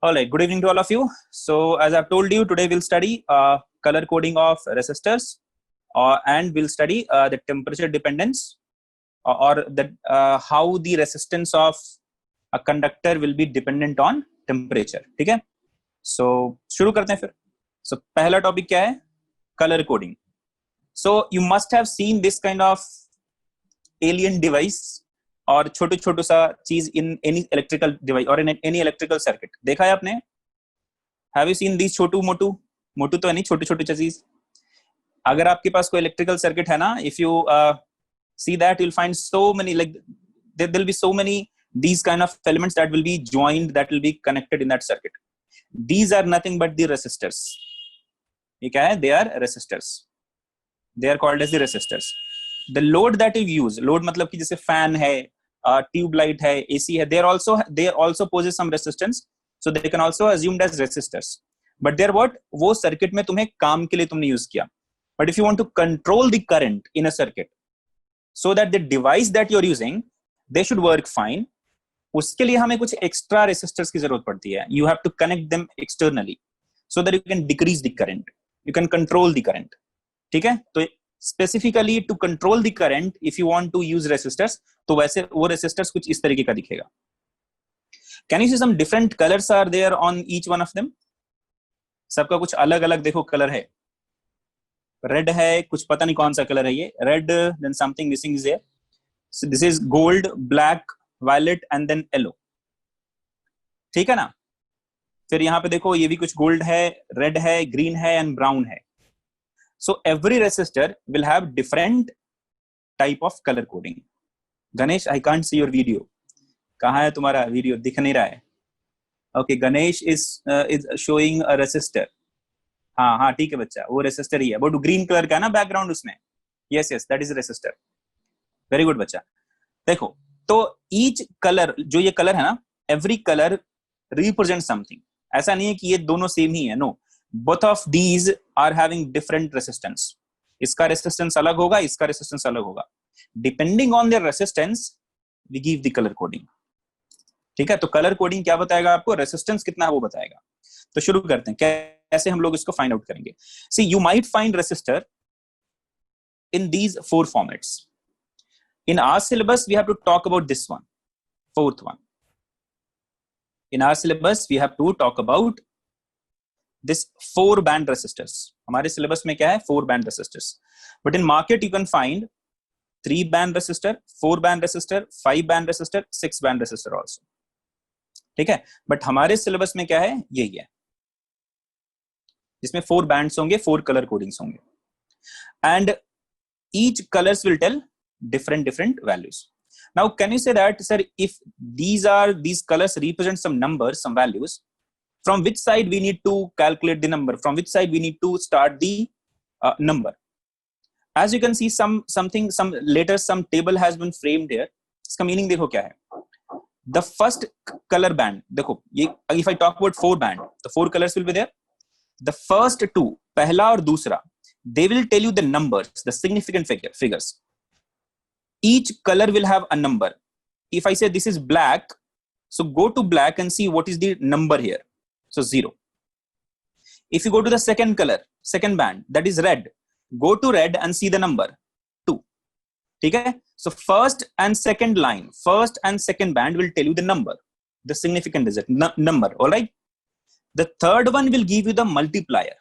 All right, good evening to all of you. So, as I've told you, today we'll study color coding of resistors, and we'll study the temperature dependence, or the how the resistance of a conductor will be dependent on temperature. ठीक है? So, शुरू करते हैं फिर. So, पहला topic क्या है? Color coding. So, you must have seen this kind of alien device और छोटे छोटे सा चीज इन एनी इलेक्ट्रिकल डिवाइस और इन एनी इलेक्ट्रिकल सर्किट. देखा है आपने? हैव यू सीन दिस छोटू मोटू? मोटू तो नहीं, छोटे छोटे चीज. अगर आपके पास कोई इलेक्ट्रिकल सर्किट है ना, if you see that, you'll find so many, like there'll be so many these kind of elements that will be joined, that will be connected in that circuit. These are nothing but the resistors. ये क्या है? They are resistors. They are called as the resistors. The load that you use, load मतलब कि जैसे fan है, tube light है, AC है, they also poses some resistance, so they can also assumed as resistors. But they're what? वो circuit में तुम्हें काम के लिए तुमने यूज किया. But if you want to control the current in a circuit, so that the device that you're using, they should work fine, उसके लिए हमें कुछ extra resistors की जरूरत पड़ती है. You have to connect them externally, so that you can decrease the current, you can control the current. ठीक है? तो specifically to control the current, if you want to use resistors, तो वैसे वो resistors कुछ इस तरीके का दिखेगा. Can you see some different colors are there on each one of them? सबका कुछ अलग अलग देखो कलर है. रेड है, कुछ पता नहीं कौन सा कलर है ये. Red, then something missing is there. So this is gold, black, violet and then yellow. ठीक है ना? फिर यहाँ पे देखो ये भी कुछ गोल्ड है, रेड है, ग्रीन है एंड ब्राउन है. So every resistor will have different type of color coding. Ganesh, I can't see your video. कहाँ है तुम्हारा वीडियो? दिख नहीं रहा है. Okay, Ganesh is showing a resistor. हाँ ठीक है बच्चा, वो रेसिस्टर ही है. वो ग्रीन कलर का है ना बैकग्राउंड उसमें. Yes that is resistor. Very good बच्चा. देखो तो ईच कलर, जो ये कलर है ना, एवरी कलर रिप्रेजेंट समथिंग. ऐसा नहीं है कि ये दोनों सेम ही है. No, both of these are having different resistance. इसका रेसिस्टेंस अलग होगा, इसका रेसिस्टेंस अलग होगा. Depending on their resistance we give the colour coding. ठीक है? तो कलर कोडिंग क्या बताएगा आपको? रेसिस्टेंस कितना है वो बताएगा. तो शुरू करते हैं. कैसे हम लोग इसको फाइंड आउट करेंगे? See, you might find resistor in these 4 formats. In our syllabus we have to talk about this one, fourth one. In our syllabus we have to talk about this 4 band resistors. हमारे syllabus में क्या है? 4 band resistors. But in market you can find 3 band resistor, 4 band resistor, 5 band resistor, 6 band resistor also. ठीक है? But हमारे syllabus में क्या है? यही है, जिसमें 4 बैंड्स होंगे, 4 कलर कोडिंग्स होंगे. And each colours will tell different values. Now can you say that, sir, if these colors represent some numbers, some values, from which side we need to calculate the number, from which side we need to start the number? As you can see, some table has been framed here. इसका meaning देखो क्या है. The first color band, देखो ये, if I talk about 4 band, the 4 colors will be there. The first 2, पहला और दूसरा, they will tell you the numbers, the significant figures. Each color will have a number. If I say this is black, so go to black and see what is the number here. So 0. If you go to the second color, second band, that is red, go to red and see the number 2. ठीक है? So first and second line, first and second band will tell you the number, the significant digit, number. All right? The third one will give you the multiplier.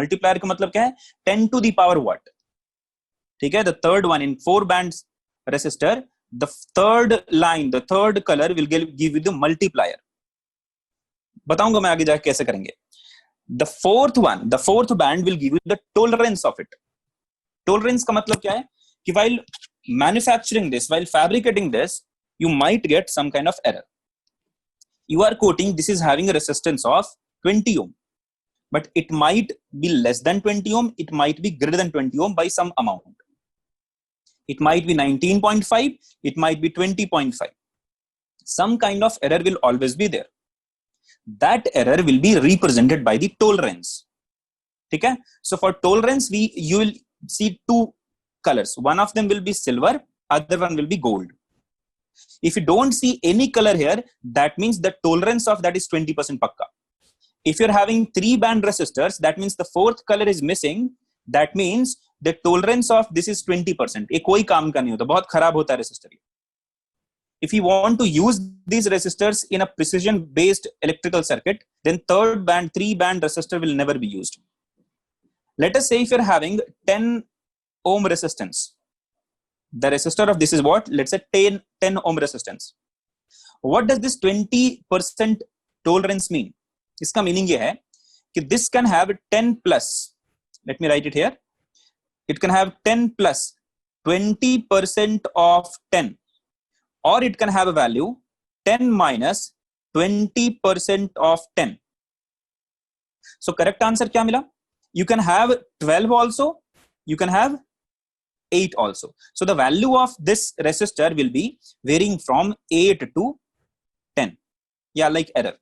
Multiplier का मतलब क्या है? 10 to the power what? ठीक है? The third one in 4 bands resistor, the third line, the third color will give you the multiplier. बताऊंगा मैं आगे जाके कैसे करेंगे. The fourth one, the fourth band will give you the tolerance of it. Tolerance का मतलब क्या है? कि while manufacturing this, while fabricating this, you might get some kind of error. You are quoting this is having a resistance of 20 ohm, but it might be less than 20 ohm, it might be greater than 20 ohm by some amount. It might be 19.5, it might be 20.5. Some kind of error will always be there. That error will be represented by the tolerance. ठीक है? So for tolerance, you will see 2 colors. One of them will be silver, other one will be gold. If you don't see any color here, that means the tolerance of that is 20% pakka. If you're having 3 band resistors, that means the fourth color is missing. That means the tolerance of this is 20%. ये कोई काम का नहीं होता, बहुत खराब होता है resistor. If you want to use these resistors in a precision based electrical circuit, then 3 band resistor will never be used. Let us say if you're having 10 ohm resistance, the resistor of this is what? Let's say 10 ohm resistance. What does this 20% tolerance mean? इसका meaning ये है कि this can have 10 plus, let me write it here, it can have 10 plus 20% of 10, or it can have a value 10 minus 20% of 10. So correct answer क्या मिला? You can have 12 also, you can have 8 also. So the value of this resistor will be varying from 8 to 10. Yeah, like error.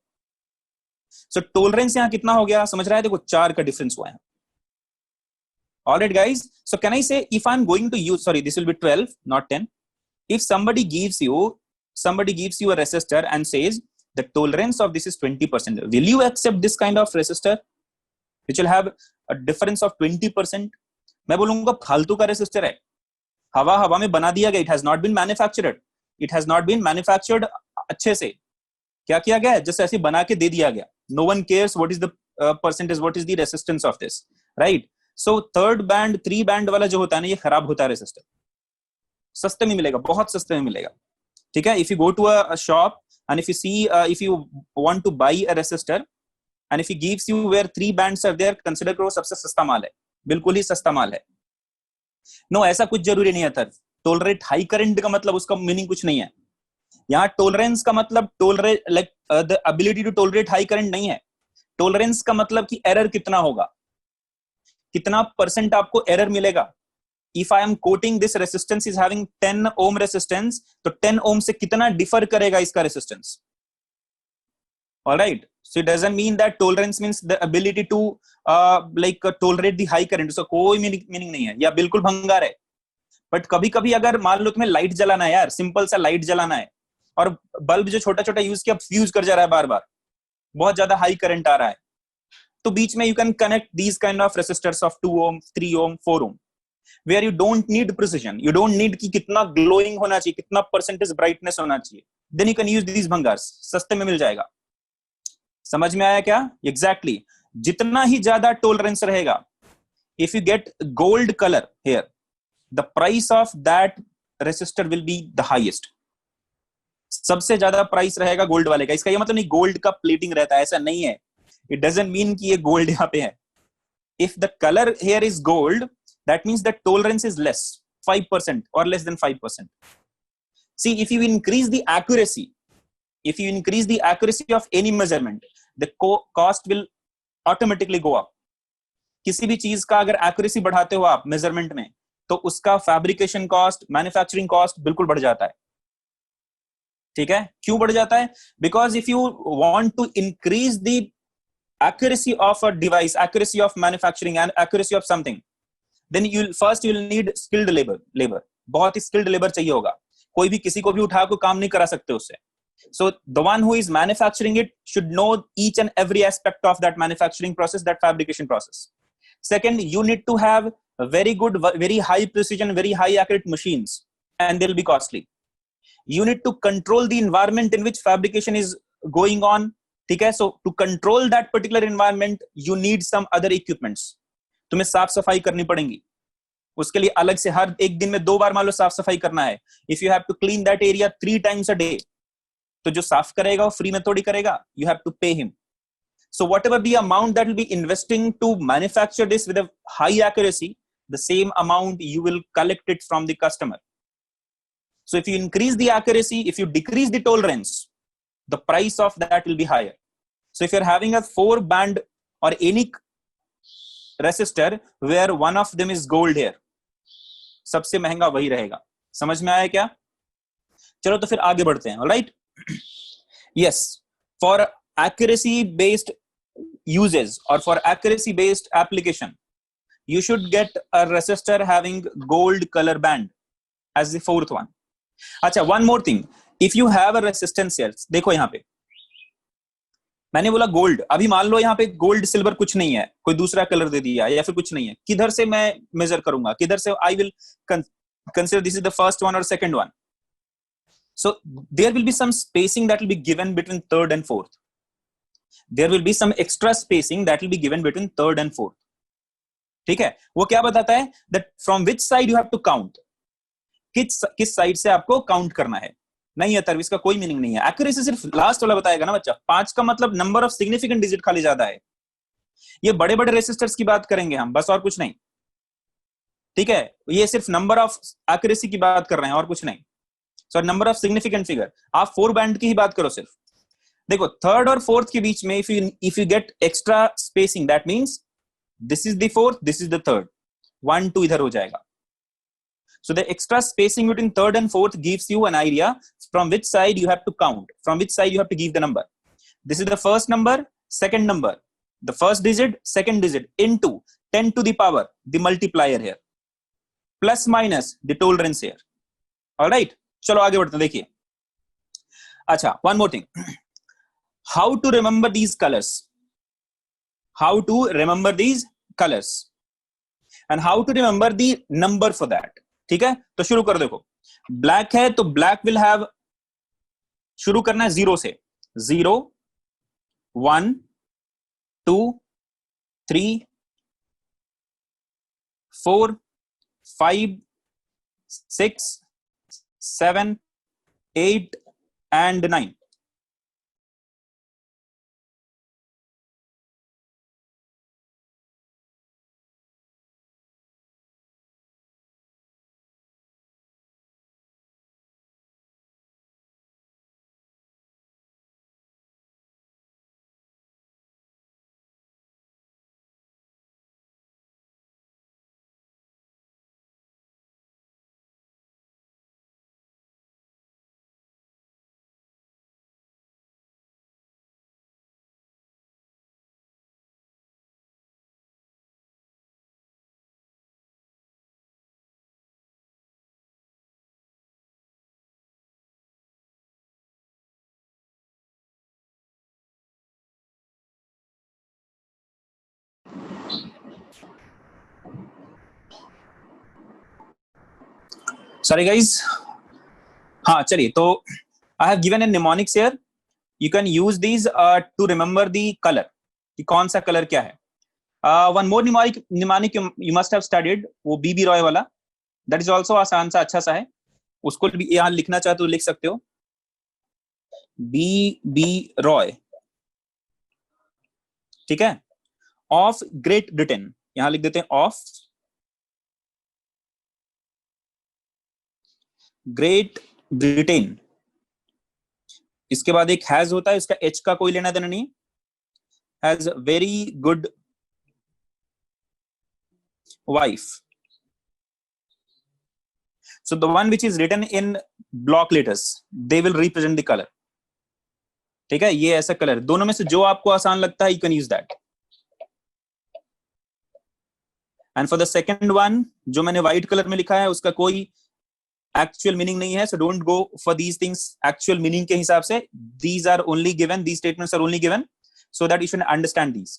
So tolerance यहाँ कितना हो गया समझ रहा है? देखो 4 का difference हुआ है. Alright guys, so can I say if I'm going to use, sorry, this will be 12 not 10. If somebody gives you a resistor and says the tolerance of this is 20%, will you accept this kind of resistor which will have a difference of 20%? मैं बोलूंगा फालतू का resistor है, हवा में बना दिया गया, it has not been manufactured अच्छे से. क्या किया गया है? जस्ट ऐसे बना के दे दिया गया. No one cares what is the percentage, what is the resistance of this, right? So third band 3 band वाला जो होता है ना, ये खराब होता है resistor. सस्ते में मिलेगा, बहुत सस्ते में मिलेगा. ठीक है? If you go to a shop and if you see if you want to buy a resistor and if he gives you where 3 bands are there, consider करो सबसे सस्ता माल है, बिल्कुल ही सस्ता माल है. No, ऐसा कुछ जरूरी नहीं है सर. टोलरेट हाई करंट का मतलब उसका मीनिंग कुछ नहीं है. यहाँ टोलरेंस का मतलब tolerate like the ability to tolerate high current नहीं है. टोलरेंस का मतलब कि एरर कितना होगा, कितना परसेंट आपको एरर मिलेगा. If I am quoting this resistance is having 10 ohm resistance, तो 10 ओम से कितना डिफर करेगा इसका resistance. Alright, so it doesn't mean that tolerance means the ability to like tolerate the high current. उसका कोई meaning नहीं है, या बिल्कुल भंगार है. बट कभी कभी अगर मान लो तुम्हें लाइट जलाना है यार, सिंपल सा लाइट जलाना है, और बल्ब जो छोटा छोटा यूज किया फ्यूज कर जा रहा है बार बार, बहुत ज्यादा हाई करंट आ रहा है, तो बीच में you can connect these kind of resistors of 2 ohm 3 ohm 4 ohm where you don't need precision, you don't need कि कितना ग्लोइंग होना चाहिए, कितना परसेंटेज ब्राइटनेस होना चाहिए. Then you can use these भंगार्स, सस्ते में मिल जाएगा. समझ में आया क्या? एग्जैक्टली जितना ही ज्यादा टोलरेंस रहेगा, if you get gold colour here, the price of that resistor will be the highest. सबसे ज्यादा प्राइस रहेगा गोल्ड वाले का. इसका ये मतलब नहीं गोल्ड का प्लेटिंग रहता है, ऐसा नहीं है. It doesn't mean कि ये गोल्ड यहाँ पे है. If the color here is gold, that means the tolerance is less, 5% or less than 5%. See, if you increase the accuracy of any measurement, the cost will automatically go up. किसी भी चीज का अगर accuracy बढ़ाते हो आप measurement में, तो उसका फैब्रिकेशन कॉस्ट, मैन्युफैक्चरिंग कॉस्ट बिल्कुल बढ़ जाता है. ठीक है? क्यों बढ़ जाता है? Because if you want to increase the accuracy of a device, accuracy of manufacturing and accuracy of something, then you'll need skilled labor. बहुत ही skilled labor चाहिए होगा. कोई भी किसी को भी उठा को काम नहीं करा सकते उससे. So the one who is manufacturing it should know each and every aspect of that manufacturing process, that fabrication process. Second, you need to have very good, very high precision, very high accurate machines, and they'll be costly. You need to control the environment in which fabrication is going on. Okay, so to control that particular environment, you need some other equipments. तुम्हें साफ सफाई करनी पड़ेगी. उसके लिए अलग से हर एक दिन में 2 बार मान लो साफ सफाई करना है. If you have to clean that area 3 times a day, तो जो साफ करेगा वो फ्री में थोड़ी करेगा. You have to pay him. So whatever the amount that will be investing to manufacture this with a high accuracy, the same amount you will collect it from the customer. So if you increase the accuracy, if you decrease the tolerance, the price of that will be higher. So if you're having a 4 band or any resistor where one of them is gold here, सबसे महंगा वही रहेगा. समझ में आया क्या? चलो तो फिर आगे बढ़ते हैं. All right? Yes, for accuracy based uses or for accuracy based application, you should get a resistor having gold color band as the 4th one. अच्छा, one more thing, if you have a resistance here, देखो यहाँ पे मैंने बोला gold, अभी मान लो यहाँ पे गोल्ड सिल्वर कुछ नहीं है, कोई दूसरा कलर दे दिया या फिर कुछ नहीं है, किधर से मैं मेजर करूंगा, किधर से I will consider this is the first one or second one. So there will be some spacing that will be given between third and fourth. There will be some extra spacing that will be given between third and fourth. ठीक है, वो क्या बताता है that from which side you have to count, किस side से आपको count करना है। नहीं है सर्विस का कोई मीनिंग नहीं है, एक्यूरेसी सिर्फ लास्ट वाला बताएगा ना बच्चा। 5 का मतलब नंबर ऑफ सिग्निफिकेंट डिजिट खाली ज्यादा है। ये बड़े बड़े रेसिस्टर्स की बात करेंगे हम, बस और कुछ नहीं। ठीक है, ये सिर्फ नंबर ऑफ एक्यूरेसी की बात कर रहे हैं और कुछ नहीं। So number of significant figure, आप 4 बैंड की ही बात करो सिर्फ। देखो थर्ड और फोर्थ के बीच में if you get extra spacing, that means this is the fourth, this is the third, 1 2 इधर हो जाएगा। So the extra spacing between third and fourth gives you an idea from which side you have to count, from which side you have to give the number. This is the first number, second number, the first digit, second digit into 10 to the power, the multiplier here, plus minus the tolerance here. All right, चलो आगे बढ़ते हैं। देखिए, अच्छा, one more thing, how to remember these colors, how to remember these colors and how to remember the number for that. ठीक है, तो शुरू कर। देखो ब्लैक है तो ब्लैक विल हैव, शुरू करना है 0 से, 0 1 2 3 4 5 6 7 8 and 9। Sorry guys, हाँ चलिए, तो I have given a mnemonics here, you can use these to remember the color, कि कौन सा कलर क्या है। one more mnemonic you must have studied, वो बीबी रॉय वाला, that is also आसान सा, अच्छा सा है, उसको भी यहाँ लिखना चाहे तो लिख सकते हो, बीबी रॉय। ठीक है, ऑफ ग्रेट ब्रिटेन, यहां लिख देते हैं ऑफ ग्रेट ब्रिटेन। इसके बाद एक हैज होता है, इसका एच का कोई लेना देना नहीं, has very good wife. So the one which is written in block letters, they will represent the color. ठीक है, ये ऐसा कलर, दोनों में से जो आपको आसान लगता है, you can use that. And for the second one, जो मैंने white कलर में लिखा है, उसका कोई actual meaning नहीं है, so don't go for these things actual meaning के हिसाब से. These are only given, these statements are only given so that you should understand these.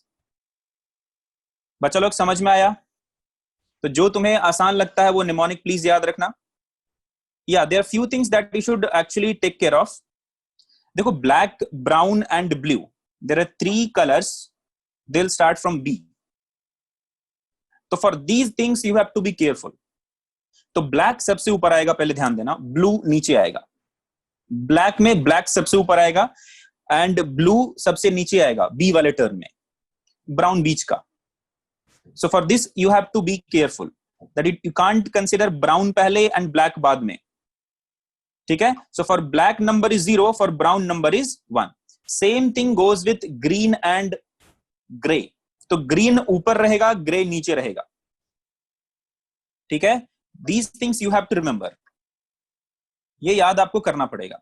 बच्चा लोग समझ में आया? तो जो तुम्हें आसान लगता है वो mnemonic प्लीज याद रखना। Yeah, there are few things that you should actually take care of. देखो black, brown and blue, there are 3 colors, they'll start from B. तो for these things you have to be careful. तो black सबसे ऊपर आएगा, पहले ध्यान देना, blue नीचे आएगा। black में black सबसे ऊपर आएगा and blue सबसे नीचे आएगा B वाले टर्म में, brown बीच का। So for this you have to be careful that you can't consider brown पहले and black बाद में। ठीक है, so for black number is 0, for brown number is 1. Same thing goes with green and gray. तो green ऊपर रहेगा, gray नीचे रहेगा। ठीक है, these things you have to remember, ये याद आपको करना पड़ेगा।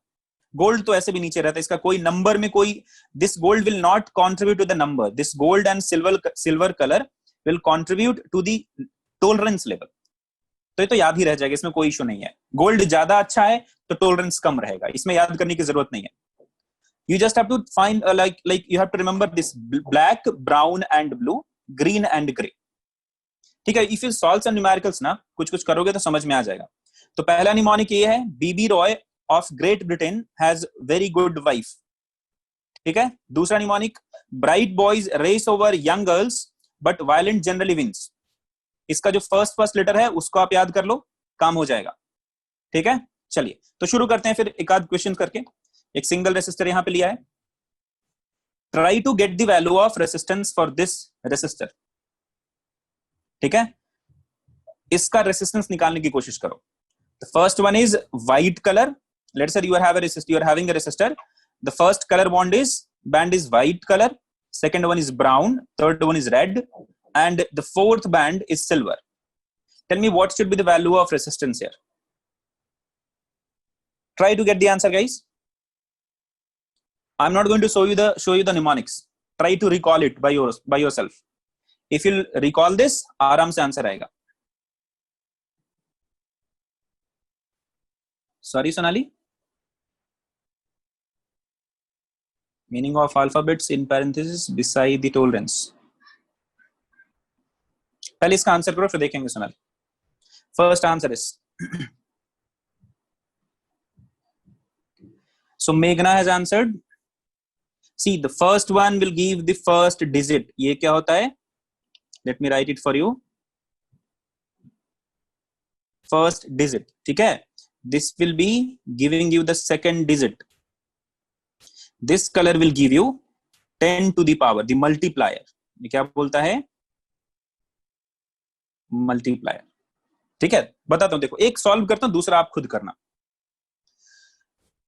गोल्ड तो ऐसे भी नीचे रहता है, इसका कोई नंबर में कोई, this gold will not contribute to the number, this gold and silver color will contribute to the tolerance level. तो ये तो याद ही रह जाएगा, इसमें कोई इशू नहीं है। गोल्ड ज्यादा अच्छा है तो टॉलरेंस कम रहेगा, इसमें याद करने की जरूरत नहीं है. You just have to find like you have to remember this black, brown and blue, green and gray. ठीक है. If you solve some numericals ना, कुछ कुछ करोगे तो समझ में आ जाएगा. तो पहला निमोनिक ये है, BB Roy of Great Britain has very good wife. ठीक है. दूसरा mnemonic, bright boys race over young girls but violent generally wins. इसका जो फर्स्ट लेटर है उसको आप याद कर लो, काम हो जाएगा. ठीक है. चलिए तो शुरू करते हैं फिर एक आध क्वेश्चन करके. एक सिंगल रेसिस्टर यहां पे लिया है. Try to get the value of resistance for this resistor. ठीक है. इसका रेसिस्टेंस निकालने की कोशिश करो. The first one is white colour. Let's say you are having a resistor. The first colour band is white color, second one is brown, third one is red, and the fourth band is silver. Tell me what should be the value of resistance here. Try to get the answer, guys. I'm not going to show you the mnemonics. Try to recall it by yourself. If you recall this, आराम से answer आएगा. Sorry, Sonali. Meaning of alphabets in parentheses beside the tolerance. पहले इसका answer करो फिर देखेंगे Sonali. First answer is so Meghna has answered. See, the first one will give the first digit. ये क्या होता है? Let me write it for you. First digit. ठीक है. This will be giving you the second digit. This color will give you 10 to the power, the multiplier. ये क्या बोलता है? Multiplier. ठीक है. बताता हूं, देखो एक सॉल्व करता हूं, दूसरा आप खुद करना.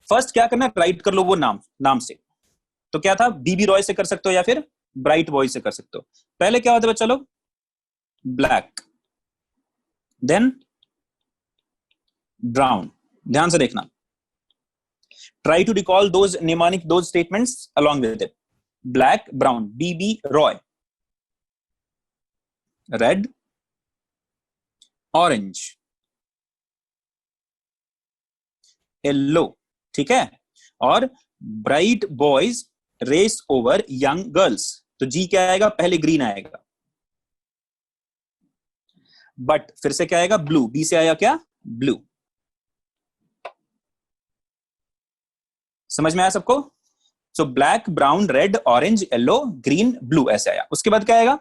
फर्स्ट क्या करना, राइट कर लो वो नाम से. तो क्या था, बीबी रॉय से कर सकते हो या फिर ब्राइट बॉय से कर सकते हो. पहले क्या होता है बच्चा लोग, ब्लैक, देन ब्राउन. ध्यान से देखना. Try to recall those mnemonic, those statements along with it. Black, brown, BB Roy, red, orange, yellow. ठीक है. और bright boys race over young girls. तो जी क्या आएगा, पहले ग्रीन आएगा, बट फिर से क्या आएगा, ब्लू. बी से आया क्या, ब्लू. समझ में आया सबको. So black, brown, red, orange, yellow, green, blue ऐसे आया. उसके बाद क्या आएगा,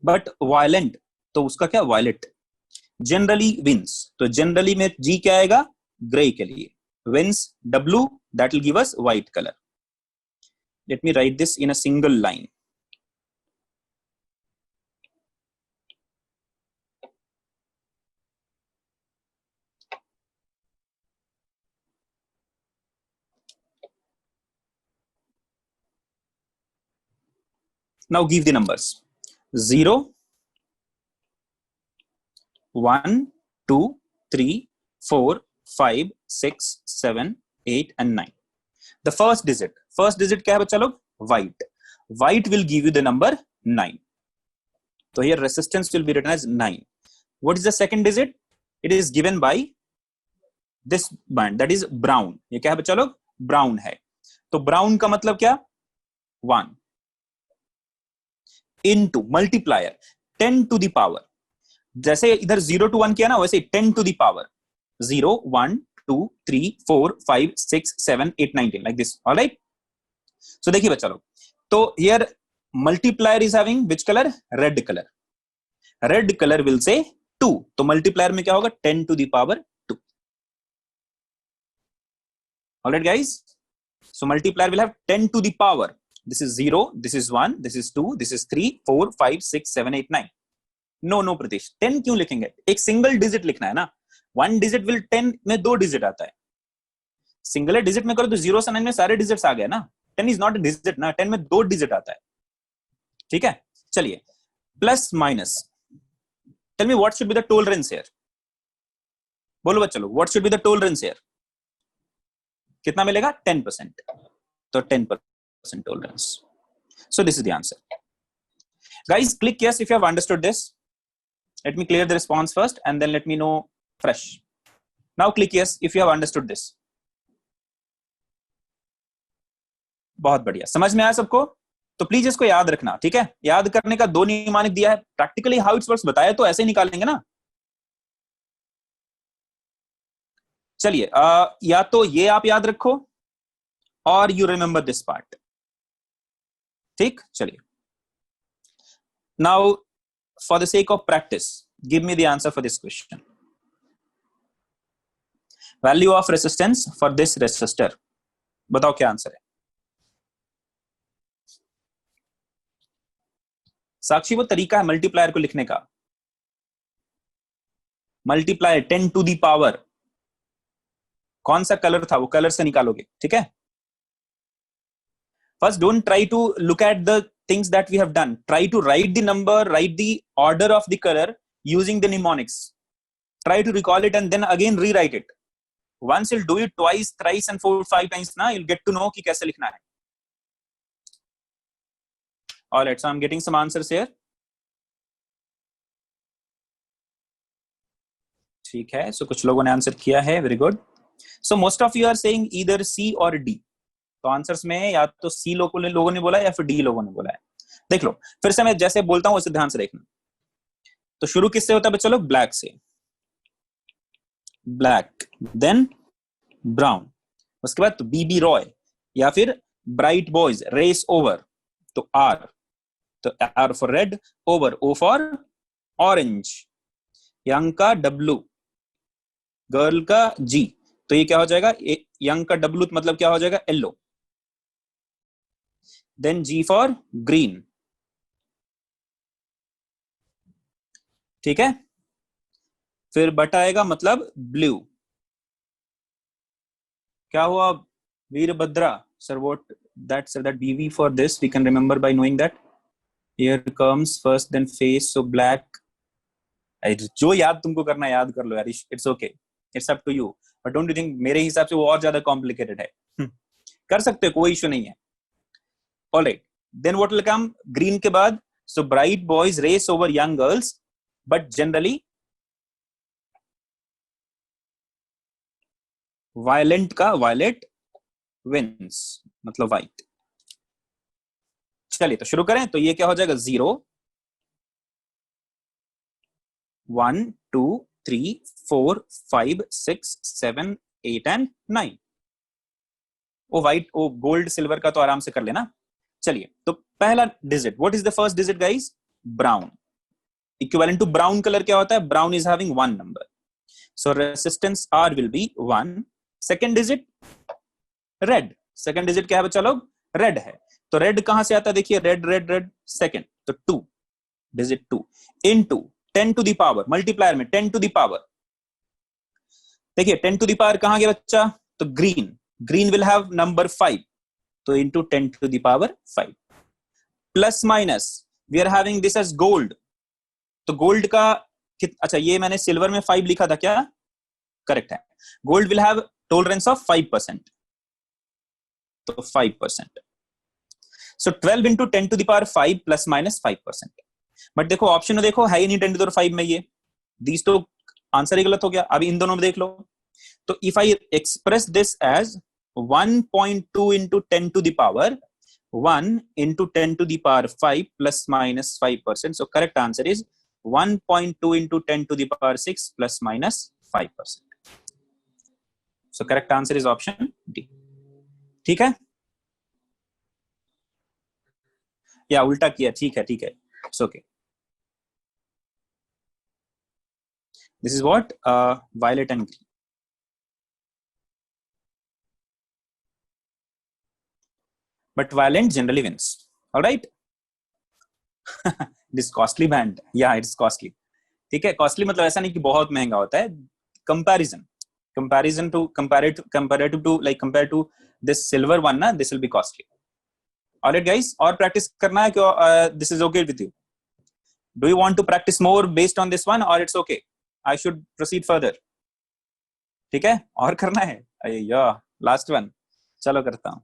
बट वायलेंट, तो उसका क्या, वायलेट. जनरली विंस, तो जनरली में जी क्या आएगा, ग्रे के लिए. Wins, W, that will give us white colour. Let me write this in a single line. Now give the numbers. 0, 1, 2, 3, 4, 5, 6, 7, 8 and 9. The first digit क्या है बच्चा लोग, white. White will give you the number 9. So here resistance will be written as 9. What is the second digit? It is given by this band, that is brown. ये क्या है बच्चा लोग, brown है. तो brown का मतलब क्या, 1 into multiplier 10 to the power. जैसे इधर 0 to 1 किया ना, वैसे 10 to the power 0, 1, 2, 3, 4, 5, 6, 7, 8, 9, 10 like this. All right. So देखिए बच्चा लोग, तो here multiplier is having which color, red color. Red color will say 2. तो multiplier में क्या होगा, 10 to the power 2. All right guys. So multiplier will have 10 to the power. This is 0, this is 1, this is 2, this is 3, 4, 5, 6, 7, 8, 9. No Pratish, 10 क्यों लिखेंगे, एक single digit लिखना है ना. 1 डिजिट विल 10 में 2 डिजिट आता है. सिंगल डिजिट में करो तो 0 से 9 में सारे डिजिट्स आ गए ना. 10 इज नॉट अ डिजिट ना, 10 में 2 डिजिट आता है. ठीक है. चलिए, plus minus. Tell me what should be the tolerance here. बोलो बच्चा लोग, what should be the tolerance here. कितना मिलेगा, 10%. तो 10% tolerance. So this is the answer. Guys, click yes if you have understood this. Let me clear the response first and then let me know fresh. Now click yes if you have understood this. बहुत बढ़िया, समझ में आया सबको? तो please इसको याद रखना, ठीक है? याद करने का 2 नियमानिक दिया है, प्रैक्टिकली हाउ इट्स वर्क्स बताया तो ऐसे ही निकालेंगे ना। चलिए या तो ये आप याद रखो और यू रिमेंबर दिस पार्ट, ठीक? चलिए now for the sake of practice give me the answer for this question. Value of resistance for this resistor, बताओ क्या आंसर है? साक्षी वो तरीका है मल्टीप्लायर को लिखने का, मल्टीप्लायर 10 टू दी पावर, कौन सा कलर था वो कलर से निकालोगे, ठीक है? First, don't try to look at the things that we have done. Try to write the number, write the order of the color using the mnemonics. Try to recall it and then again rewrite it. Once you'll do it twice, thrice and 4, 5 times, na, you'll get to know कि कैसे लिखना है. All right, so I'm getting some answers here. ठीक है, so कुछ लोगों ने answer किया है, very good. So most of you are saying either C or D. तो आंसर्स में या तो सी लोगों ने बोला या फिर डी लोगों ने बोला है। देख लो फिर से मैं जैसे बोलता हूं वैसे ध्यान से देखना। तो शुरू किससे होता है बच्चों लोग? ब्लैक से, ब्लैक देन ब्राउन, उसके बाद तो बीबी रॉय या फिर ब्राइट बॉयज रेस ओवर, तो आर, तो R for red, over O for orange, young का डब्लू, गर्ल का जी, तो ये क्या हो जाएगा? यंग का डब्लू मतलब क्या हो जाएगा? Yellow, then G for green, ठीक है? फिर बट आएगा मतलब ब्लू। क्या हुआ Veerabhadra sir? What that sir, that BV for this we can remember by knowing that here comes first then face, so black. जो याद तुमको करना याद कर लो यार, it's okay, it's up to you, but don't you think मेरे हिसाब से वो और ज्यादा कॉम्प्लिकेटेड है। कर सकते हो, कोई इशू नहीं है। Alright, then what will come green के बाद? So bright boys race over young girls, but generally violent का वायलेट विंस, मतलब व्हाइट। चलिए तो शुरू करें। तो ये क्या हो जाएगा? 0 1 2 3 4 5 6 7 8 एंड 9। वो व्हाइट, वो गोल्ड सिल्वर का तो आराम से कर लेना। चलिए तो पहला digit, what is the first digit guys? Brown. Equivalent to brown colour क्या होता है? Brown is having 1 number, so resistance R will be 1। Second digit red, second digit क्या है बच्चा लोग? रेड है। तो रेड कहां से आता है? देखिए रेड रेड रेड, सेकंड, तो 2, digit 2 into 10 to the power, multiplier में 10 टू द पावर। देखिए 10 टू द पावर कहां गया बच्चा? तो green, green will have number 5, तो into 10 to the power 5। Plus minus we are having this as gold, तो gold का अच्छा ये मैंने सिल्वर में 5 लिखा था क्या? करेक्ट है। Gold will have tolerance of 5%, तो 5%। So 12 into 10 to the power 5 plus minus 5%। But देखो ऑप्शन में देखो है ही नहीं 10 टू द पावर 5 में, ये दीज तो आंसर ही गलत हो गया। अभी इन दोनों में देख लो, तो if I express this as 1.2 into 10 to the power 1 into 10 to the power 5 plus minus 5%. So correct answer is 1.2 into 10 to the power 6 plus minus 5%. So correct answer is option D. ठीक है? या उल्टा किया? ठीक है, ठीक है, it's okay. This is what violet and green. But violet generally wins. All right. It is costly band. Yeah, it's costly. ठीक है, कॉस्टली मतलब ऐसा नहीं कि बहुत महंगा होता है, comparison to comparative to like compared to this silver one ना, this will be costly. Alright guys, और प्रैक्टिस करना है क्यों? This is okay with you? Do you want to practice more based on this one or it's okay? I should proceed further. ठीक है, और करना है? अय्या लास्ट वन, चलो करता हूं।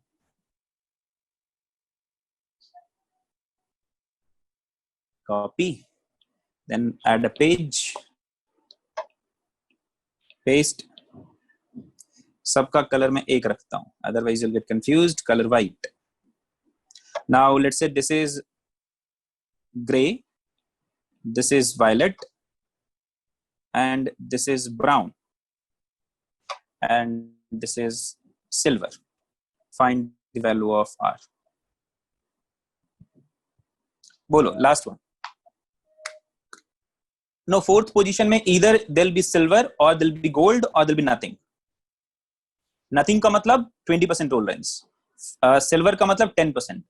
Copy, then add a page, paste, सबका कलर में एक रखता हूं, otherwise you'll get confused. Color white. Now let's say this is gray, this is violet, and this is brown, and this is silver. Find the value of R. बोलो, last one. No, fourth position में either there'll be silver or there'll be gold or there'll be nothing. Nothing का मतलब 20% tolerance, silver का मतलब 10%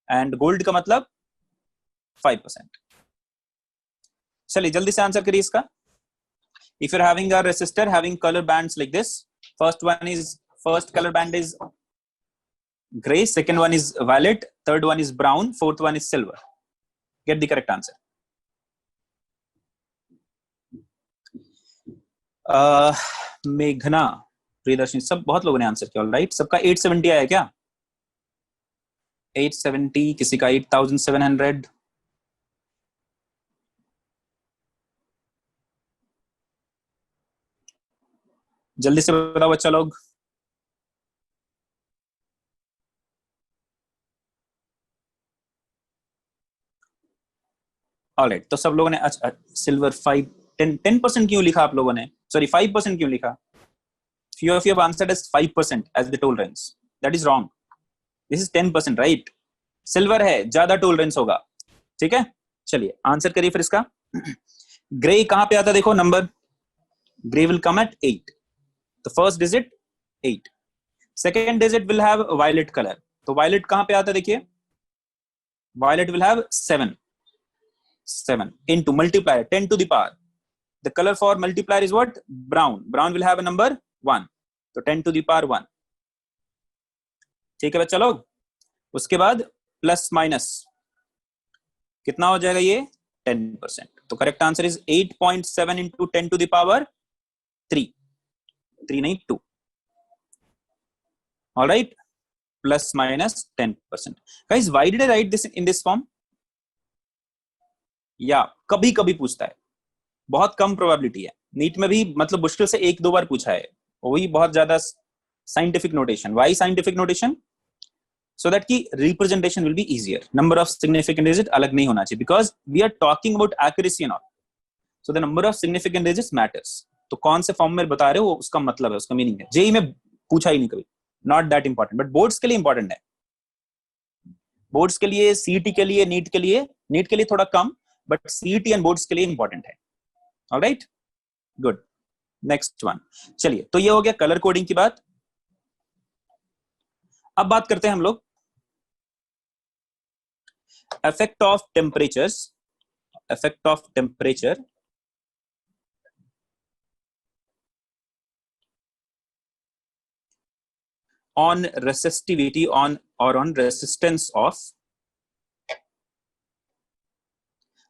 and gold का मतलब 5%. चलिए जल्दी से आंसर करिए इसका. If you're having a resistor having color bands like this, first color band is gray, second one is violet, third one is brown, fourth one is silver. Get the correct answer. मेघना, प्रियदर्शनी, सब बहुत लोगों ने answer किया. Alright, सबका 870 आया क्या? 870, किसी का 8700. जल्दी से बताओ बच्चा लोग. ऑलराइट, तो सब लोगों ने अच्छा सिल्वर 10% क्यों लिखा आप लोगों ने? सॉरी 5% क्यों लिखा? Few of you have answered as 5% as the tolerance. That is wrong. This is 10%, right? Silver है, ज्यादा टोलरेंस होगा. ठीक है, चलिए आंसर करिए फिर इसका. ग्रे कहां पे आता देखो number. Grey will come at 8. The first digit 8. Second digit will have violet color. तो violet कहां पे आता देखिए. Violet will have 7 into multiplier 10 to the power. The color for multiplier is what? Brown. Brown will have a number 1. तो 10 to the power 1. ठीक है बच्चा लोग. उसके बाद प्लस माइनस कितना हो जाएगा ये? 10%. तो correct answer is 8.7 into 10 to the power 3. 3 नहीं 2. All right, plus minus 10%. Guys, why did I write this in this form? या कभी कभी पूछता है, बहुत कम प्रोबेबिलिटी है. नीट में भी मतलब मुश्किल से 1-2 बार पूछा है, वही बहुत ज्यादा scientific notation. Why scientific notation? So that की representation will be easier. Number of significant digit अलग नहीं होना चाहिए, because we are talking about accuracy and all. So the number of significant digits matters. तो कौन से फॉर्म में बता रहे हो, उसका मतलब है, उसका मीनिंग है. जेई में पूछा ही नहीं कभी. Not that important, but boards के लिए इंपॉर्टेंट है. बोर्ड्स के लिए, सीईटी के लिए, नीट के लिए थोड़ा कम, बट सीईटी एंड बोर्ड्स के लिए इंपॉर्टेंट है. Alright, good. Next one. चलिए, तो ये हो गया कलर कोडिंग की बात. अब बात करते हैं हम लोग effect of temperature on resistivity on resistance of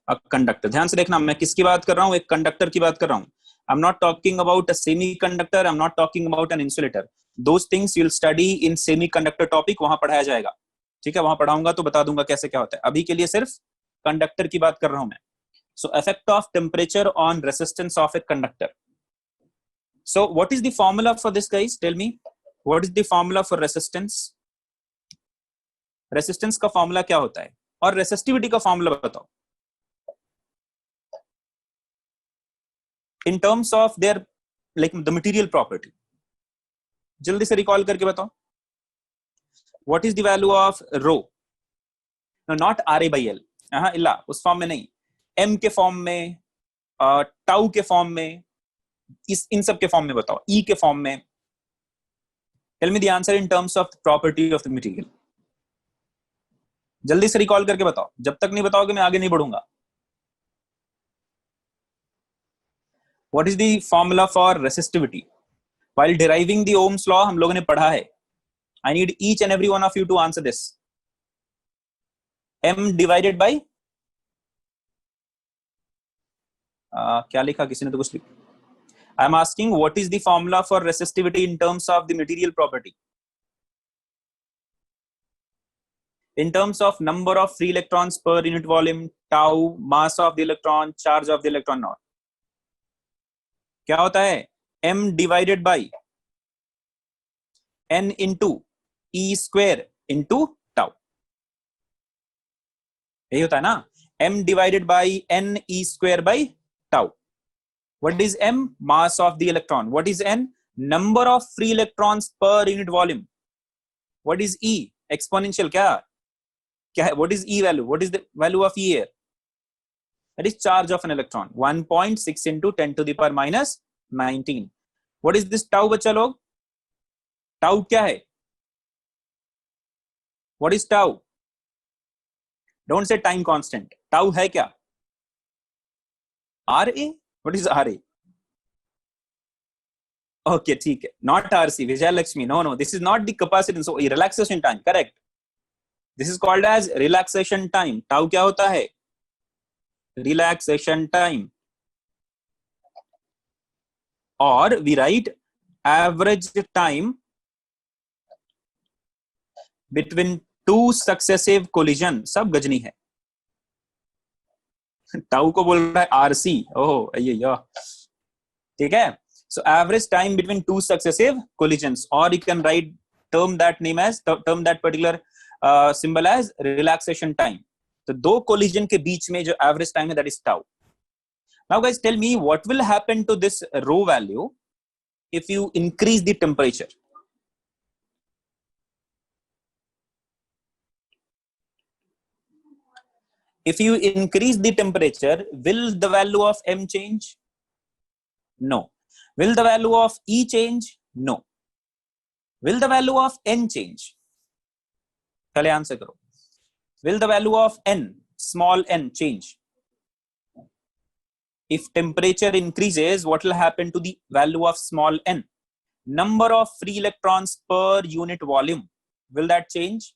a conductor. ध्यान से देखना, मैं किसकी बात कर रहा हूं? एक कंडक्टर की बात कर रहा हूं. I'm not talking about a semiconductor, I'm not talking about an insulator. Those things you'll study in semiconductor topic, वहां पढ़ाया जाएगा. ठीक है, वहां पढ़ाऊंगा तो बता दूंगा कैसे क्या होता है. अभी के लिए सिर्फ कंडक्टर की बात कर रहा हूं मैं. So effect of temperature on resistance of a conductor. So what is the formula for this, guys? Tell me, what is the formula for resistance? Resistance का formula क्या होता है, और resistivity का formula बताओ. In terms of their like the material property, जल्दी से recall करके बताओ. What is the value of rho? No, not RA by L. इला उस फॉर्म में नहीं, M के फॉर्म में, टाउ के फॉर्म में, इन सब के फॉर्म में बताओ, E के फॉर्म में. Tell me the answer in terms of the property of the material. जल्दी से रिकॉल करके बताओ. जब तक नहीं बताओगे मैं आगे नहीं बढ़ूंगा. What is the formula for resistivity? While deriving the Ohm's law हम लोगों ने पढ़ा है. I need each and every one of you to answer this. M divided by क्या लिखा किसी ने तो कुछ लिखा. I am asking what is the formula for resistivity in terms of the material property? In terms of number of free electrons per unit volume, tau, mass of the electron, charge of the electron, not. क्या होता है? M divided by n into e square into tau. यही होता है ना, m divided by n e square by tau. What is m? Mass of the electron. What is n? Number of free electrons per unit volume. What is e? Exponential. क्या है? What is e value? What is the value of e here? That is charge of an electron. 1.6 into 10 to the power minus 19. What is this tau बच्चा लोग? Tau क्या है? What is tau? Don't say time constant. Tau है क्या? RA? What is RA? Okay, ठीक है. Not RC. Vijay Lakshmi. No. This is not the capacitance. So relaxation time. Correct. This is called as relaxation time. Tau क्या होता है? Relaxation time. Or we write average time between two successive collision. सब गजनी है. Tau को बोल रहा है RC. ओह अय्यो, ठीक है. So average time between two successive collisions, or you can write term that particular symbol as relaxation time. तो दो collision के बीच में जो average time है, that is tau. Now guys, tell me what will happen to this rho value if you increase the temperature. If you increase the temperature, will the value of m change? No. Will the value of E change? No. Will the value of N change? पहले answer करो. Will the value of N, small n, change? If temperature increases, what will happen to the value of small n? Number of free electrons per unit volume. Will that change?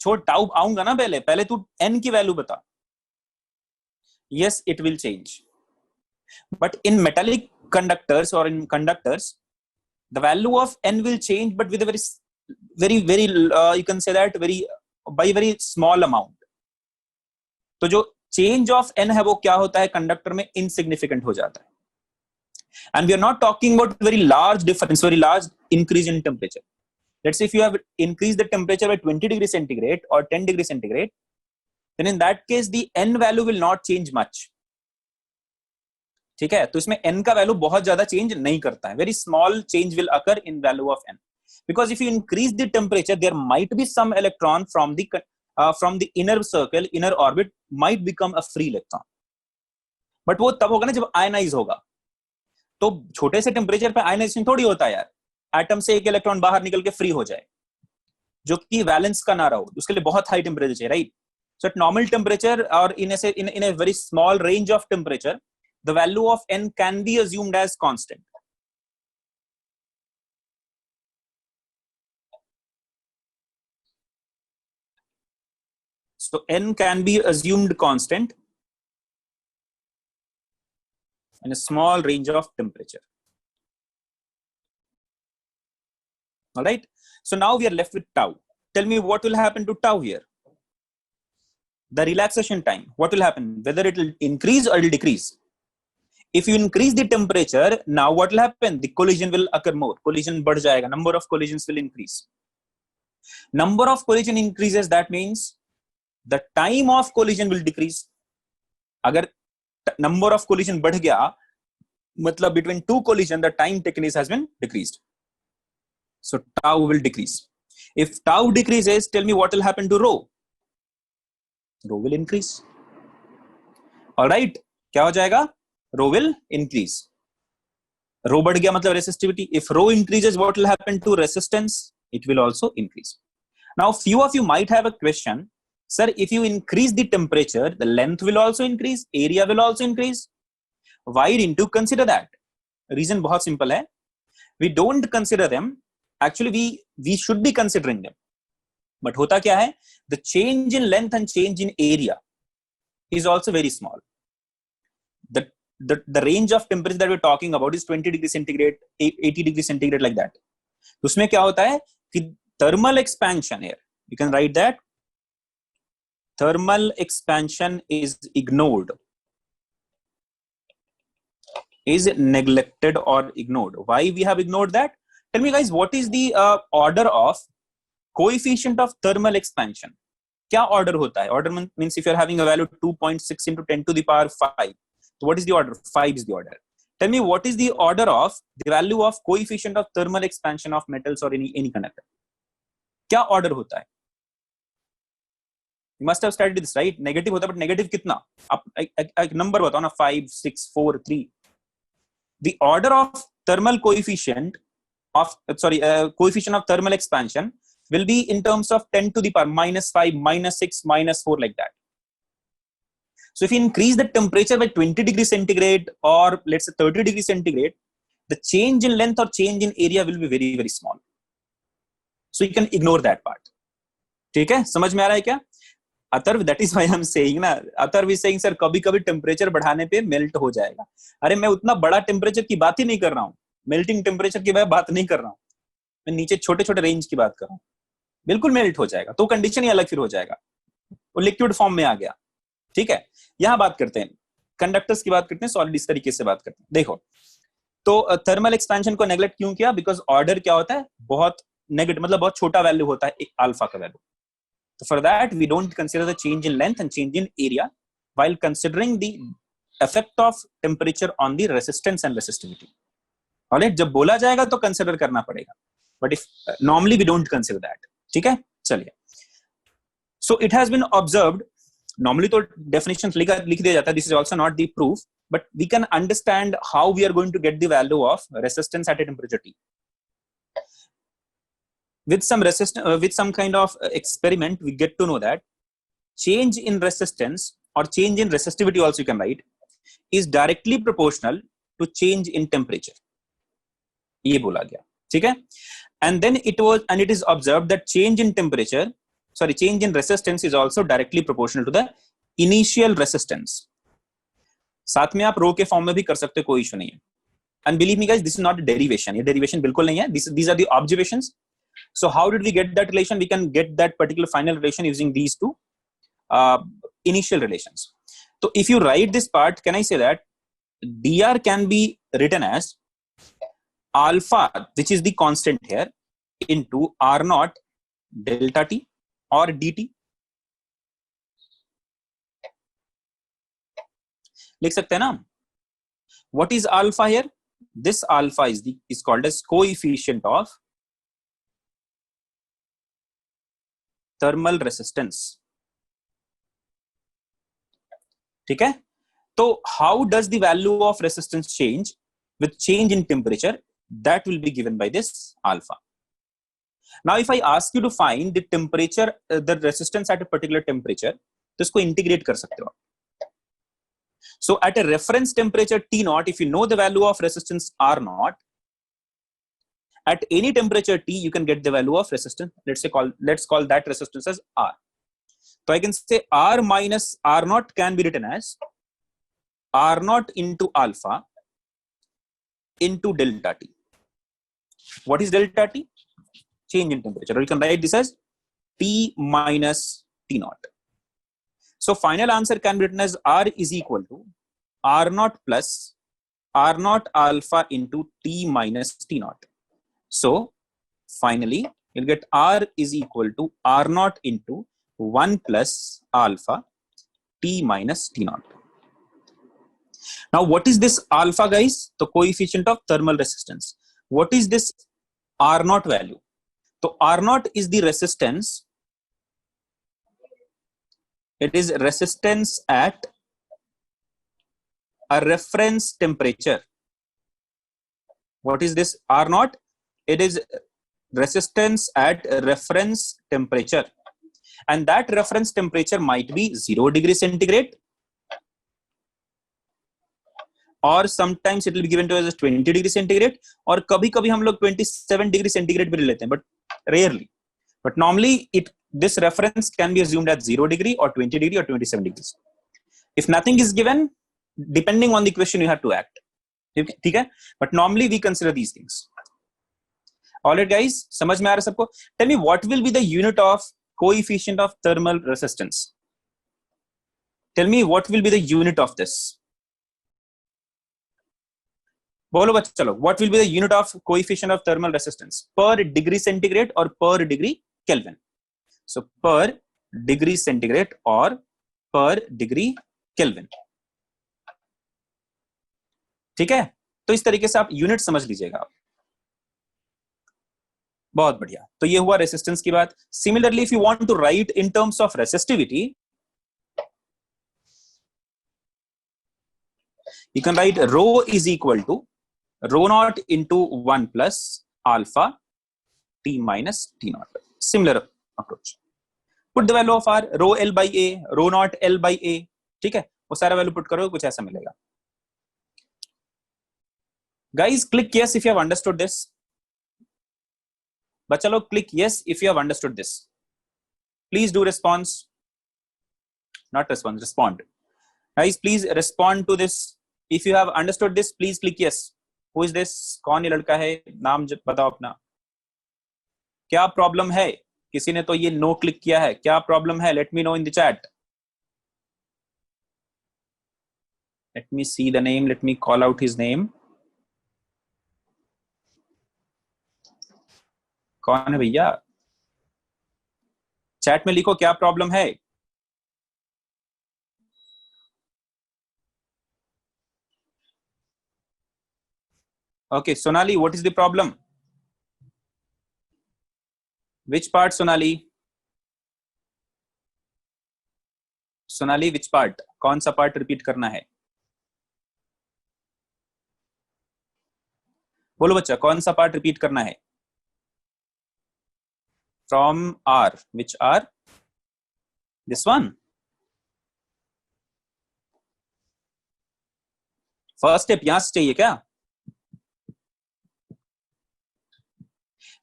छोड़ tau आऊंगा ना, पहले तू n की value बता. Yes, it will change. But in metallic conductors or in conductors, the value of n will change, but with a very you can say that by very small amount. तो जो change of n है वो क्या होता है conductor में, insignificant हो जाता है. And we are not talking about very large difference, very large increase in temperature. Let's say if you have increased the temperature by 20 degrees centigrade or 10 degrees centigrade, then in that case the n value will not change much. ठीक है, तो इसमें n का value बहुत ज्यादा change नहीं करता है. Very small change will occur in value of n, because if you increase the temperature there might be some electron from the inner circle, inner orbit might become a free electron. But वो तब होगा ना जब ionise होगा. तो छोटे से temperature पे आयनाइजेशन थोड़ी होता है यार. एटम से एक इलेक्ट्रॉन बाहर निकल के फ्री हो जाए जो कि वैलेंस का ना रहो, उसके लिए बहुत हाई टेम्परेचर चाहिए, right. So at normal temperature और in a very small range of temperature, the value of n can be assumed as constant. So n can be assumed constant in a small range of temperature. All right. So now we are left with tau. Tell me what will happen to tau here. The relaxation time. What will happen? Whether it will increase or it will decrease. If you increase the temperature, now what will happen? The collision will occur more. Collision बढ़ जाएगा. Number of collisions will increase. Number of collision increases, that means the time of collision will decrease. अगर number of collision बढ़ गया, मतलब between two collision, the time taken has been decreased. So tau will decrease. If tau decreases, tell me what will happen to rho? Rho will increase. All right. क्या हो जाएगा? Rho will increase. Rho बढ़ गया मतलब resistivity. If rho increases, what will happen to resistance? It will also increase. Now, few of you might have a question. Sir, if you increase the temperature, the length will also increase, area will also increase. Why didn't you consider that? Reason बहुत simple है. We don't consider them. Actually, we should be considering them. But होता क्या है? The change in length and change in area is also very small. The range of temperature that we're talking about is 20 degrees centigrade, 80 degrees centigrade, like that. उसमें क्या होता है कि thermal expansion here, you can write that thermal expansion is ignored, is neglected or ignored. Why we have ignored that? Tell me guys, what is the order of coefficient of thermal expansion? क्या order होता है? Order means if you are having a value 2.6 into 10 to the power 5. So what is the order? 5 is the order. Tell me what is the order of the value of coefficient of thermal expansion of metals or any conductor? क्या order होता है? You must have studied this, right? Negative होता है, but negative कितना? आप एक number बताओ ना, 5, 6, 4, 3. The order of thermal coefficient of coefficient of thermal expansion will be in terms of 10 to the power -5, -6, -4 like that. So if you increase the temperature by 20 degrees centigrade or let's say 30 degrees centigrade, the change in length or change in area will be very, very small. So you can ignore that part. ठीक है, समझ में आ रहा है क्या? Atharva, that is why I'm saying ना, Atharva is saying sir कभी-कभी temperature बढ़ाने पे मेल्ट हो जाएगा. अरे मैं उतना बड़ा टेम्परेचर की बात ही नहीं कर रहा हूँ, मेल्टिंग टेम्परेचर की बात नहीं कर रहा हूँ, मैं नीचे छोटे-छोटे रेंज की बात कर रहा हूँ. बिल्कुल मेल्ट हो जाएगा, तो कंडीशन ही अलग फिर हो जाएगा, वो लिक्विड फॉर्म में आ गया. ठीक है, यहां बात करते हैं कंडक्टर्स की, बात करते हैं सॉलिड, इस तरीके से बात करते हैं. देखो, तो थर्मल एक्सपेंशन को नेग्लेक्ट क्यों किया? बिकॉज ऑर्डर क्या होता है, बहुत नेगेटिव, मतलब बहुत छोटा वैल्यू होता है अल्फा का वैल्यू. तो for that we don't consider the change in length and change in area while considering the effect of temperature on the resistance and resistivity. Alright, जब बोला जाएगा तो कंसीडर करना पड़ेगा, but if normally we don't consider that. ठीक है, चलिए. So it has been observed, normally तो definition लिख दिया जाता है, this is also not the proof, but we can understand how we are going to get the value of resistance at a temperature T. With some kind of experiment, we get to know that change in resistance or change in resistivity also you can write is directly proportional to change in temperature. ये बोला गया, ठीक है. And then it is observed that change in resistance is also directly proportional to the initial resistance. साथ में आप रो के form में भी कर सकते हो, कोई इशू नहीं है. And believe me guys, this is not a derivation. ये derivation बिल्कुल नहीं है. These are the observations. So how did we get that relation? We can get that particular final relation using these two initial relations. So if you write this part, can I say that dr can be written as alpha, which is the constant here, into r naught delta t or dt. लिख सकते हैं ना. What is alpha here? This alpha is called as coefficient of thermal resistance. ठीक है, तो how does the value of resistance change with change in temperature? That will be given by this alpha. Now if I ask you to find the temperature, the resistance at a particular temperature, तो इसको integrate कर सकते हो. So at a reference temperature T naught, if you know the value of resistance R naught, at any temperature T you can get the value of resistance. Let's call that resistance as R. So I can say R minus R naught can be written as R naught into alpha into delta T. What is delta T? Change in temperature. Or you can write this as T minus T naught. So final answer can be written as R is equal to R naught plus R naught alpha into T minus T naught. So finally you'll get R is equal to R naught into 1 plus alpha T minus T naught. Now what is this alpha guys? The coefficient of thermal resistance. What is this R naught value? So R naught is the resistance. It is resistance at a reference temperature. What is this R naught? It is resistance at a reference temperature. And that reference temperature might be 0 degrees centigrade, or sometimes it will be given to us as 20 degrees centigrade, or कभी-कभी हम लोग 27 degrees centigrade भी ले लेते हैं, but rarely. But normally this reference can be assumed as 0 degree or 20 degree or 27 degrees. If nothing is given, depending on the question, you have to act. Okay? But normally we consider these things. Alright guys, समझ में आ रहा है सबको? Tell me what will be the unit of coefficient of thermal resistance? Tell me what will be the unit of this? बोलो बच्चे चलो, what will be the unit of coefficient of thermal resistance per degree centigrade or per degree Kelvin? So per degree centigrade or per degree Kelvin. ठीक है, तो इस तरीके से आप यूनिट समझ लीजिएगा आप। बहुत बढ़िया, तो ये हुआ रेसिस्टेंस की बात। Similarly if you want to write in terms of resistivity, you can write rho is equal to rho naught into 1 plus alpha t minus t naught. Similar approach. Put the value of r, rho l by a, rho naught l by a. ठीक है, वो सारा value put करो, कुछ ऐसा मिलेगा। Guys, click yes if you have understood this. बच्चा लोग click yes if you have understood this. Please do response. Not response, respond. Guys, please respond to this. If you have understood this, please click yes. Who is this? कौन ये लड़का है? नाम बताओ अपना। क्या प्रॉब्लम है? किसी ने तो ये नो क्लिक किया है, क्या प्रॉब्लम है? Let me know in the chat. Let me see the name. Let me call out his name. कौन है भैया? चैट में लिखो क्या प्रॉब्लम है। Okay, Sonali, what is the problem? Which part, Sonali? Sonali, which part? कौन सा part repeat करना है? बोलो बच्चा, कौन सा पार्ट रिपीट करना है? From R, which R? This one. First step यहां से चाहिए क्या?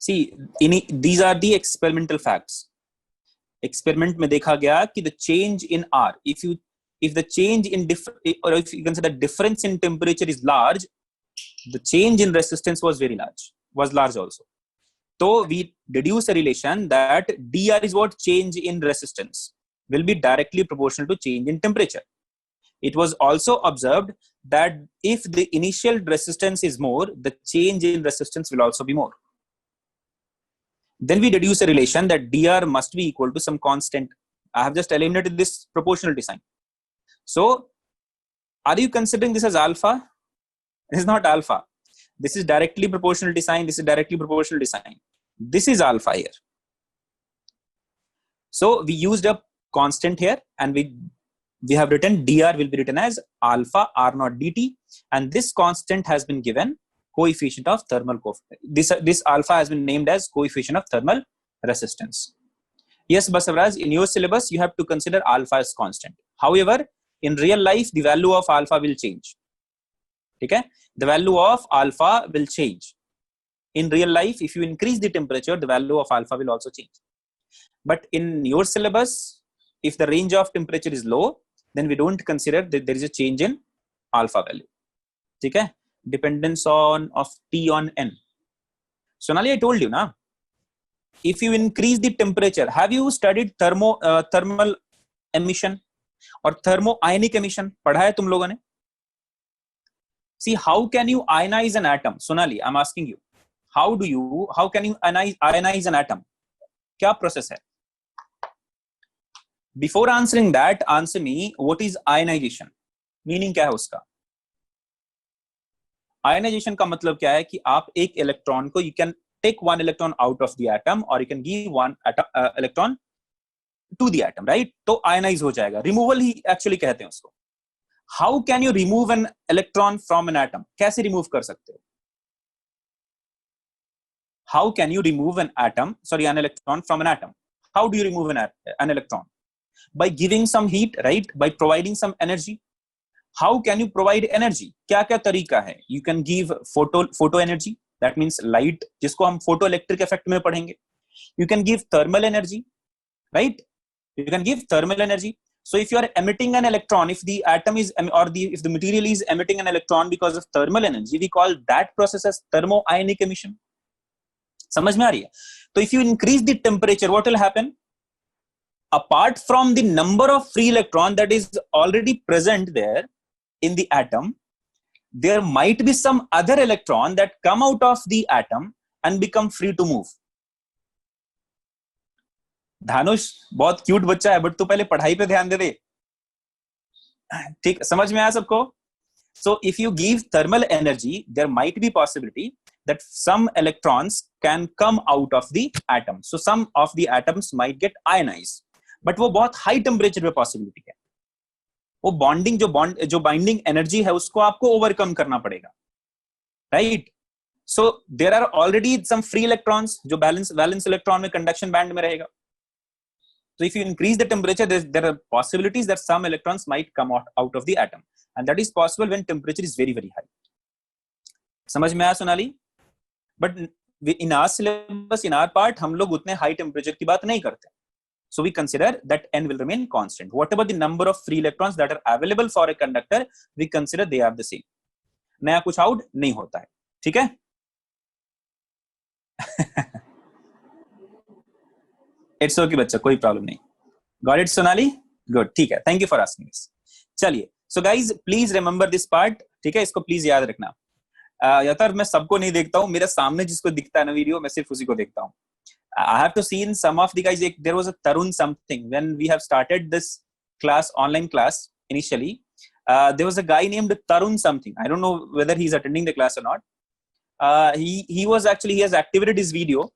See, these are the experimental facts. Experiment में देखा गया कि the change in R, if the change in or if you consider the difference in temperature is large, the change in resistance was very large, was large also. So we deduce a relation that dr is what? Change in resistance will be directly proportional to change in temperature. It was also observed that if the initial resistance is more, the change in resistance will also be more. Then we deduce a relation that dr must be equal to some constant. I have just eliminated this proportionality sign. So are you considering this as alpha? It is not alpha. This is directly proportionality sign. This is directly proportionality sign. This is alpha here. So we used a constant here, and we have written dr will be written as alpha r naught dt, and this constant has been given coefficient of thermal coefficient. This alpha has been named as coefficient of thermal resistance. Yes, Basavaraj, in your syllabus you have to consider alpha as constant. However, in real life the value of alpha will change. Okay, the value of alpha will change. In real life, if you increase the temperature, the value of alpha will also change. But in your syllabus, if the range of temperature is low, then we don't consider that there is a change in alpha value. Okay, dependence of T on N. Sonali, I told you na, if you increase the temperature, have you studied thermal emission or thermoionic emission? पढ़ा है तुम लोगों ने? See, how can you ionize an atom? Sonali, I'm asking you. How can you ionize an atom? क्या process है? Before answering that, answer me, what is ionization? Meaning क्या है उसका? Ionization का मतलब क्या है कि आप एक इलेक्ट्रॉन को, you can take one electron out of the atom or you can give one electron to the atom, right? तो ionize हो जाएगा. Removal ही actually कहते हैं उसको. How can you remove an electron from an atom? कैसे remove कर सकते हो? How can you remove an electron from an atom? How do you remove an electron? By giving some heat, right? By providing some energy. How can you provide energy? क्या क्या तरीका है? You can give photo energy. That means light, जिसको हम photoelectric effect में पढ़ेंगे. You can give thermal energy, right? You can give thermal energy. So if you are emitting an electron, if the atom is if the material is emitting an electron because of thermal energy, we call that process as thermoionic emission. समझ में आ रही है? तो if you increase the temperature, what will happen? Apart from the number of free electron that is already present there in the atom, there might be some other electron that come out of the atom and become free to move. Dhanush बहुत cute बच्चा है, but तू पहले पढ़ाई पे ध्यान दे दे. ठीक, समझ में आया सबको? So if you give thermal energy, there might be possibility that some electrons can come out of the atom. So some of the atoms might get ionized. But वो बहुत high temperature पे possibility है. वो bonding जो binding energy है उसको आपको overcome करना पड़ेगा, right? So there are already some free electrons जो valence electron में conduction band में रहेगा. So if you increase the temperature, there are possibilities that some electrons might come out of the atom, and that is possible when temperature is very, very high. समझ में आया Sonali? But in our syllabus, in our part, हम लोग उतने high temperature की बात नहीं करते. So we consider that n will remain constant. Whatever the number of free electrons that are available for a conductor, we consider they are the same. नया कुछ out नहीं होता है, ठीक है? It's okay बच्चा, कोई प्रॉब्लम नहीं. Got it, Sonali? Good, ठीक है. Thank you for asking this. चलिए. So guys, please remember this part. ठीक है, इसको please याद रखना. यार मैं सबको नहीं देखता हूँ, मेरे सामने जिसको दिखता है ना वीडियो, मैं सिर्फ उसी को देखता हूँ. I have to see in some of the guys. There was a Tarun something when we have started this class, online class initially. There was a guy named Tarun something. I don't know whether he's attending the class or not. He was actually, he has activated his video.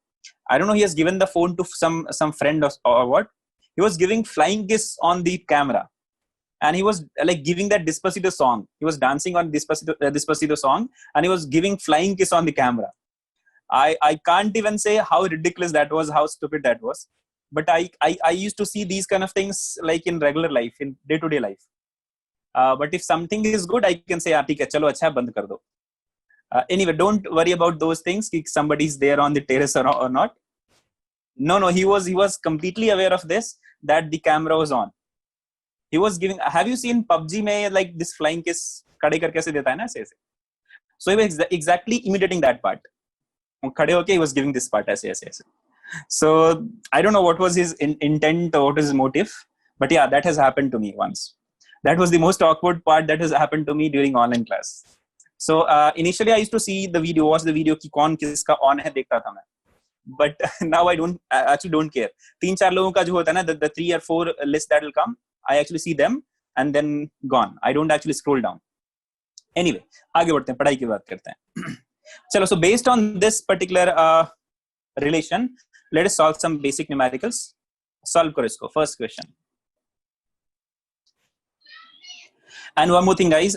I don't know, he has given the phone to some friend or what. He was giving flying kiss on the camera, and he was like giving that Despacito song. He was dancing on Despacito song, and he was giving flying kiss on the camera. I can't even say how ridiculous that was, how stupid that was. But I used to see these kind of things like in regular life, in day-to-day life. But if something is good, I can say, "ठीक है, चलो अच्छा बंद कर दो." Anyway, don't worry about those things. If somebody's there on the terrace or not. No, he was completely aware of this, that the camera was on. He was giving. Have you seen PUBG में like this flying kiss खड़े करके ऐसे देता है ना ऐसे? So he was exactly imitating that part. खड़े होके he was giving this part ऐसे. So I don't know what was his intent or what was his motive, but yeah, that has happened to me once. That was the most awkward part that has happened to me during online class. So initially I used to see the video, watch the video कि कौन किसका on है देखता था मैं. But now I actually don't care. 3-4 लोगों का जो होता है ना, the 3 or 4 list that will come, I actually see them and then gone. I don't actually scroll down. Anyway, आगे बढ़ते हैं, पढ़ाई की बात करते हैं. चलो, so based on this particular relation, let us solve some basic numericals. Solve करो इसको. First question. And one more thing, guys,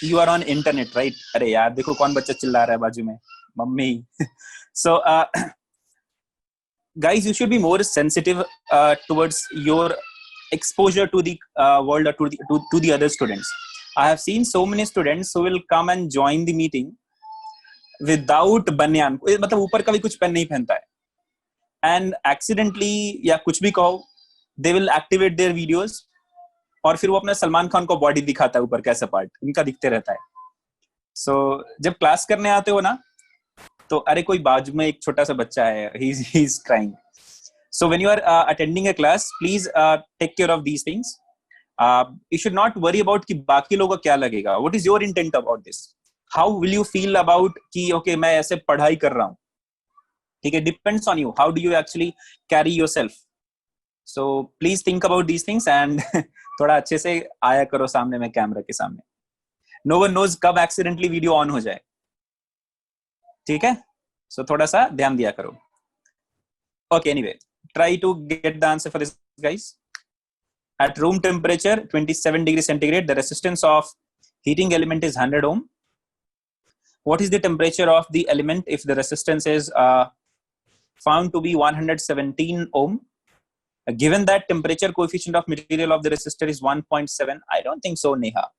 you are on internet, right? अरे यार देखो कौन बच्चा चिल्ला रहा है बाजू में, mummy. So guys, you should be more sensitive towards your exposure to the world or to the other students. I have seen so many students who will come and join the meeting without banyan, मतलब ऊपर का भी कुछ pen नहीं पहनता है, and accidentally या कुछ भी कहो, they will activate their videos. और फिर वो अपना सलमान खान को बॉडी दिखाता है ऊपर कैसा पार्ट इनका दिखते रहता है. सो जब क्लास करने आते हो ना, तो अरे कोई बाजू में एक छोटा सा बच्चा है, he is crying. So when you are attending a class, please take care of these things. You should not worry about कि बाकी लोगों को क्या लगेगा. What is your intent about this? How will you feel about कि okay मैं ऐसे पढ़ाई कर रहा हूँ, ठीक है? Depends on you. How do you actually carry yourself? So please think about these things and थोड़ा अच्छे से आया करो सामने में कैमरा के सामने. No one knows कब accidentally वीडियो ऑन हो जाए, ठीक है? So थोड़ा सा ध्यान दिया करो. Okay, anyway, try to get the answer for this, guys. At room temperature 27 degrees centigrade, the resistance of heating element is 100 ohm. What is the temperature of the element if the resistance is found to be 117 ohm? Given that temperature coefficient of material of the resistor is 1.7, I don't think so, Neha.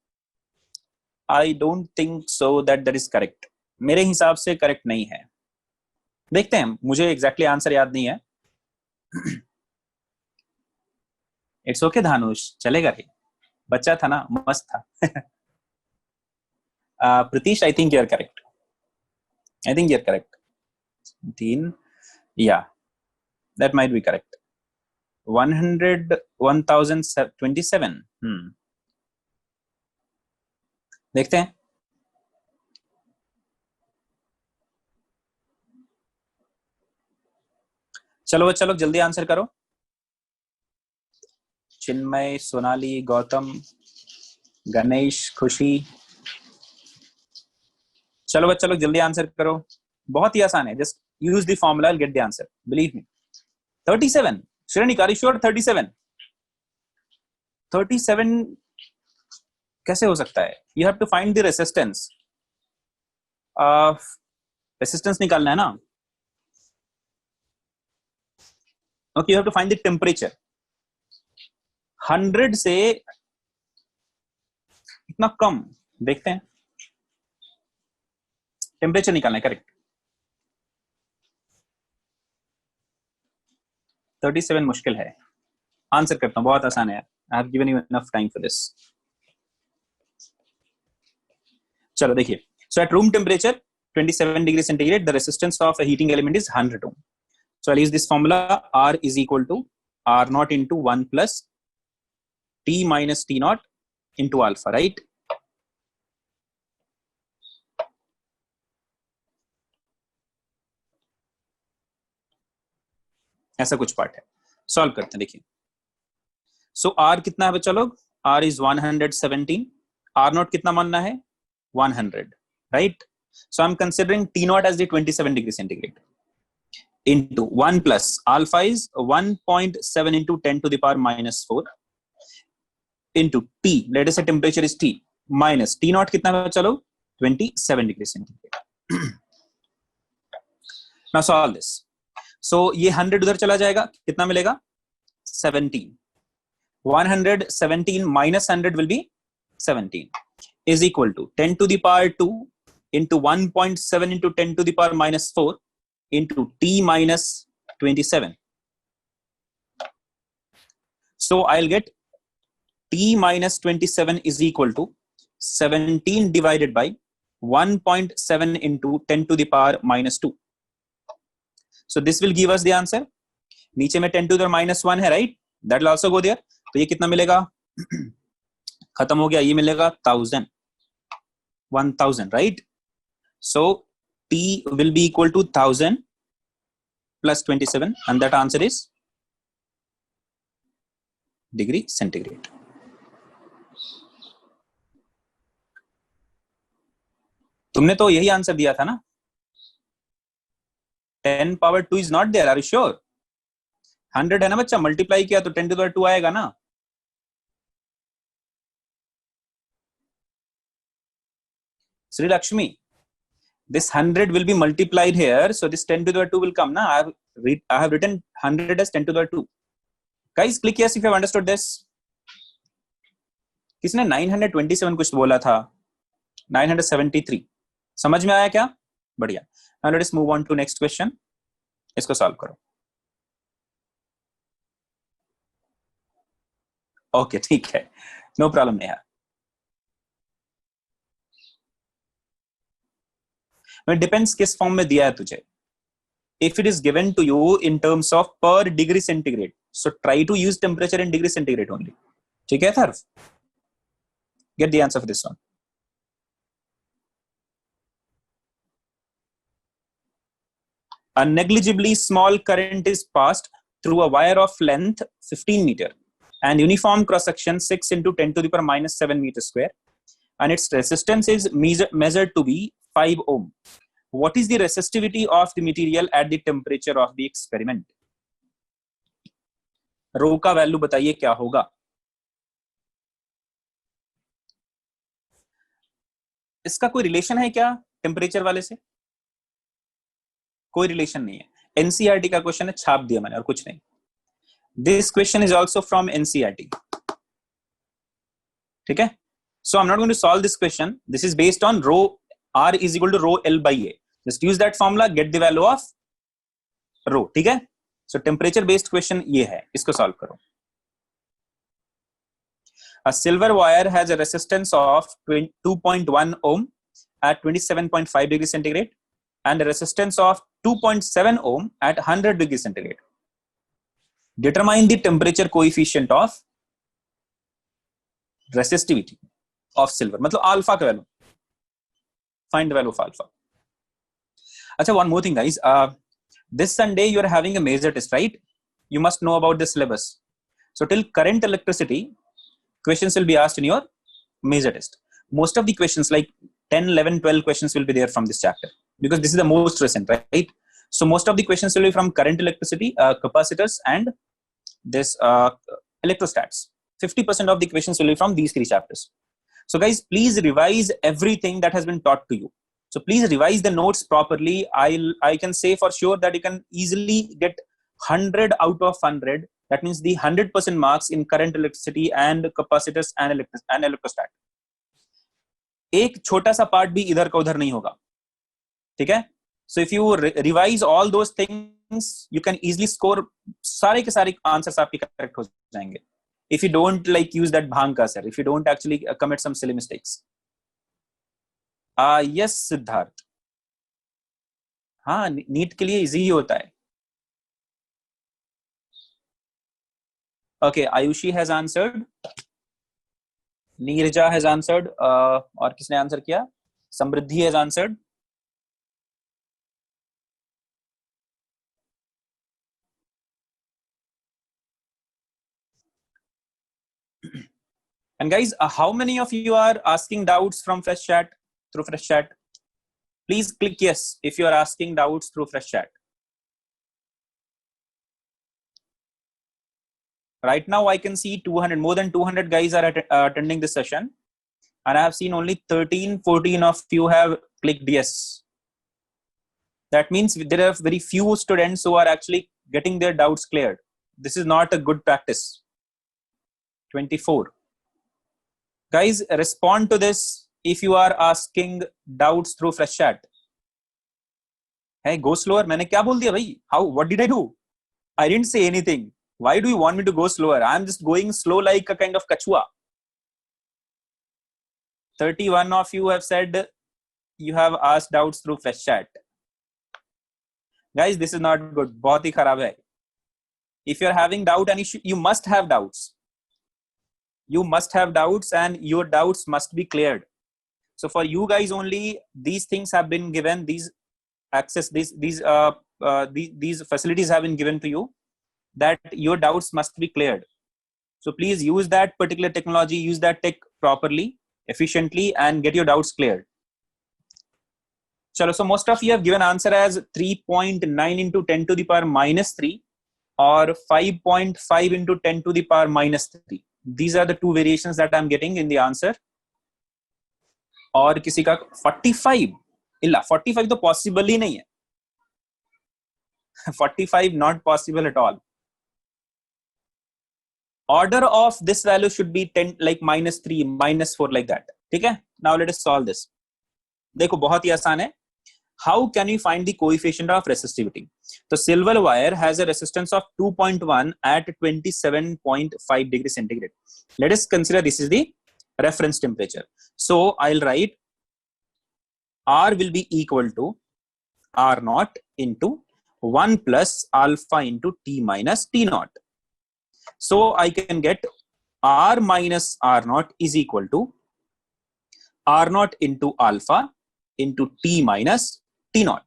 I don't think so that is correct. मेरे हिसाब से correct नहीं है. देखते हैं, मुझे exactly answer याद नहीं है. It's okay, धानुष, चलेगा रे. बच्चा था ना, मस्त था. Pratish, I think you're correct. 17, yeah, that might be correct. 1027. देखते हैं. चलो बच्चा लोग जल्दी आंसर करो। चिन्मय, सोनाली, गौतम, गणेश, खुशी, चलो बच्चा लोग जल्दी आंसर करो। बहुत ही आसान है, just use the formula, get the answer, believe me. 37 श्रेणी, आर यू श्योर? 37 कैसे हो सकता है? You have to find the resistance. Resistance निकालना है ना। Okay, you have to find the temperature. 100 से इतना कम, देखते हैं। टेम्परेचर निकालना है, करेक्ट। 37 मुश्किल है। आंसर करता हूं, बहुत आसान है। I have given you enough time for this. चलो देखिए, so at room temperature 27 degree centigrade the resistance of a heating element is 100 ohm. So I'll use this formula, R is equal to R naught into 1 plus T minus T naught into alpha, right? ऐसा कुछ part है, solve करते हैं। देखिए, सो R कितना है बच्चा लोग? R is 117, R naught कितना मानना है? 100, right? So I'm considering T naught as the 27 degree centigrade into 1 plus alpha is 1.7 into 10 to the power minus 4 into T, let us say temperature is T, minus T naught कितना है चलो? 27 degree centigrade. Now solve this. So ये 100 उधर चला जाएगा, कितना मिलेगा? 17. 117 minus 100 will be 17 is equal to 10 to the power 2 into 1.7 into 10 to the power minus 4 into T minus 27. So I'll get T minus 27 is equal to 17 divided by 1.7 into 10 to the power minus 2. So this will give us the answer. नीचे में 10 to the minus 1 है, right? That will also go there. तो ये कितना मिलेगा? खत्म हो गया, ये मिलेगा 1000, right? So T will be equal to 1000 plus 27 and that answer is degree centigrade. तुमने तो यही आंसर दिया था ना? 10 power 2 is not there, are you sure? 100 है ना बच्चा, मल्टीप्लाई किया तो 10 to the power 2 आएगा ना? Sri Lakshmi, this 100 will be multiplied here, so this 10 to the power 2 will come na. I have written 100 as 10 to the power 2. Guys, click yes if you have understood this. किसने 927 कुछ बोला था? 973 समझ में आया क्या? बढ़िया। Now let us move on to next question. इसको सॉल्व करो। ओके, ठीक है, नो प्रॉब्लम नहीं है। डिपेंड्स किस फॉर्म में दिया है तुझे। If it is given to you in terms of per degree centigrade, so try to use temperature in degree centigrade only. ठीक है थर्फ? Get the answer for this one. A negligibly small current is passed through a wire of length 15 meter and uniform cross section 6 into 10 to the power minus 7 meter square, and its resistance is measured to be 5 ohm. What is the resistivity of the material at the temperature of the experiment? रो का value बताइए क्या होगा? इसका कोई relation है क्या temperature वाले से? कोई रिलेशन नहीं है। एनसीईआरटी का क्वेश्चन है, छाप दिया मैंने और कुछ नहीं। This question is also from NCERT, ठीक है? So I am not going to solve this question. This is based on rho R is equal to rho L by A. Just use that formula, get the value of rho. ठीक है? So temperature based question ये है, इसको solve करो. A silver wire has a resistance of 2.1 ohm at 27.5 degree centigrade and a resistance of 2.7 ohm at 100 degree centigrade. Determine the temperature coefficient of resistivity of silver. मतलब alpha का value. Find the value of alpha. अच्छा, one more thing guys. This Sunday you are having a major test, right? You must know about the syllabus. So till current electricity, questions will be asked in your major test. Most of the questions, like 10, 11, 12 questions will be there from this chapter, because this is the most recent, right? So most of the questions will be from current electricity, capacitors, and this electrostats. 50% of the questions will be from these three chapters. So guys, please revise everything that has been taught to you. So please revise the notes properly. I can say for sure that you can easily get 100 out of 100. That means the 100% marks in current electricity and capacitors and electrostat. एक छोटा सा part भी इधर का उधर नहीं होगा, ठीक है? So if you revise all those things, you can easily score. सारे के सारे आंसर्स आपके करेक्ट हो जाएंगे. If you don't like use that bhanka, sir, if you don't actually commit some silly mistakes. Yes, Siddharth. हाँ, NEET के लिए easy ही होता है. Okay, Ayushi has answered. Neerja has answered. और किसने आंसर किया? समृद्धि has answered. And guys, how many of you are asking doubts from Fresh Chat, through Fresh Chat? Please click yes if you are asking doubts through Fresh Chat. Right now, I can see 200, more than 200 guys are attending this session. And I have seen only 13, 14 of you have clicked yes. That means there are very few students who are actually getting their doubts cleared. This is not a good practice. 24. Guys, respond to this if you are asking doubts through Fresh Chat. Hey, go slower. मैंने क्या बोल दिया भाई? How? What did I do? I didn't say anything. Why do you want me to go slower? I'm just going slow like a kind of kachua. 31 of you have said you have asked doubts through Fresh Chat. Guys, this is not good. बहुत ही खराब है. If you're having doubt, and you must have doubts. You must have doubts, and your doubts must be cleared. So for you guys only, these things have been given. These access, these facilities have been given to you, that your doubts must be cleared. So please use that particular technology, use that tech properly, efficiently, and get your doubts cleared. Chalo, so most of you have given answer as 3.9 into 10 to the power minus 3 or 5.5 into 10 to the power minus 3. These are the two variations that I'm getting in the answer. और किसी का 45 इल्ला 45 तो possible ही नहीं है. 45 not possible at all. Order of this value should be 10, like minus 3, minus 4, like that. ठीक है? Now let us solve this. देखो बहुत ही आसान है. How can we find the coefficient of resistivity? The silver wire has a resistance of 2.1 at 27.5 degrees centigrade. Let us consider this is the reference temperature. So I'll write R will be equal to R naught into 1 plus alpha into T minus T naught. So I can get R minus R naught is equal to R naught into alpha into T minus T naught.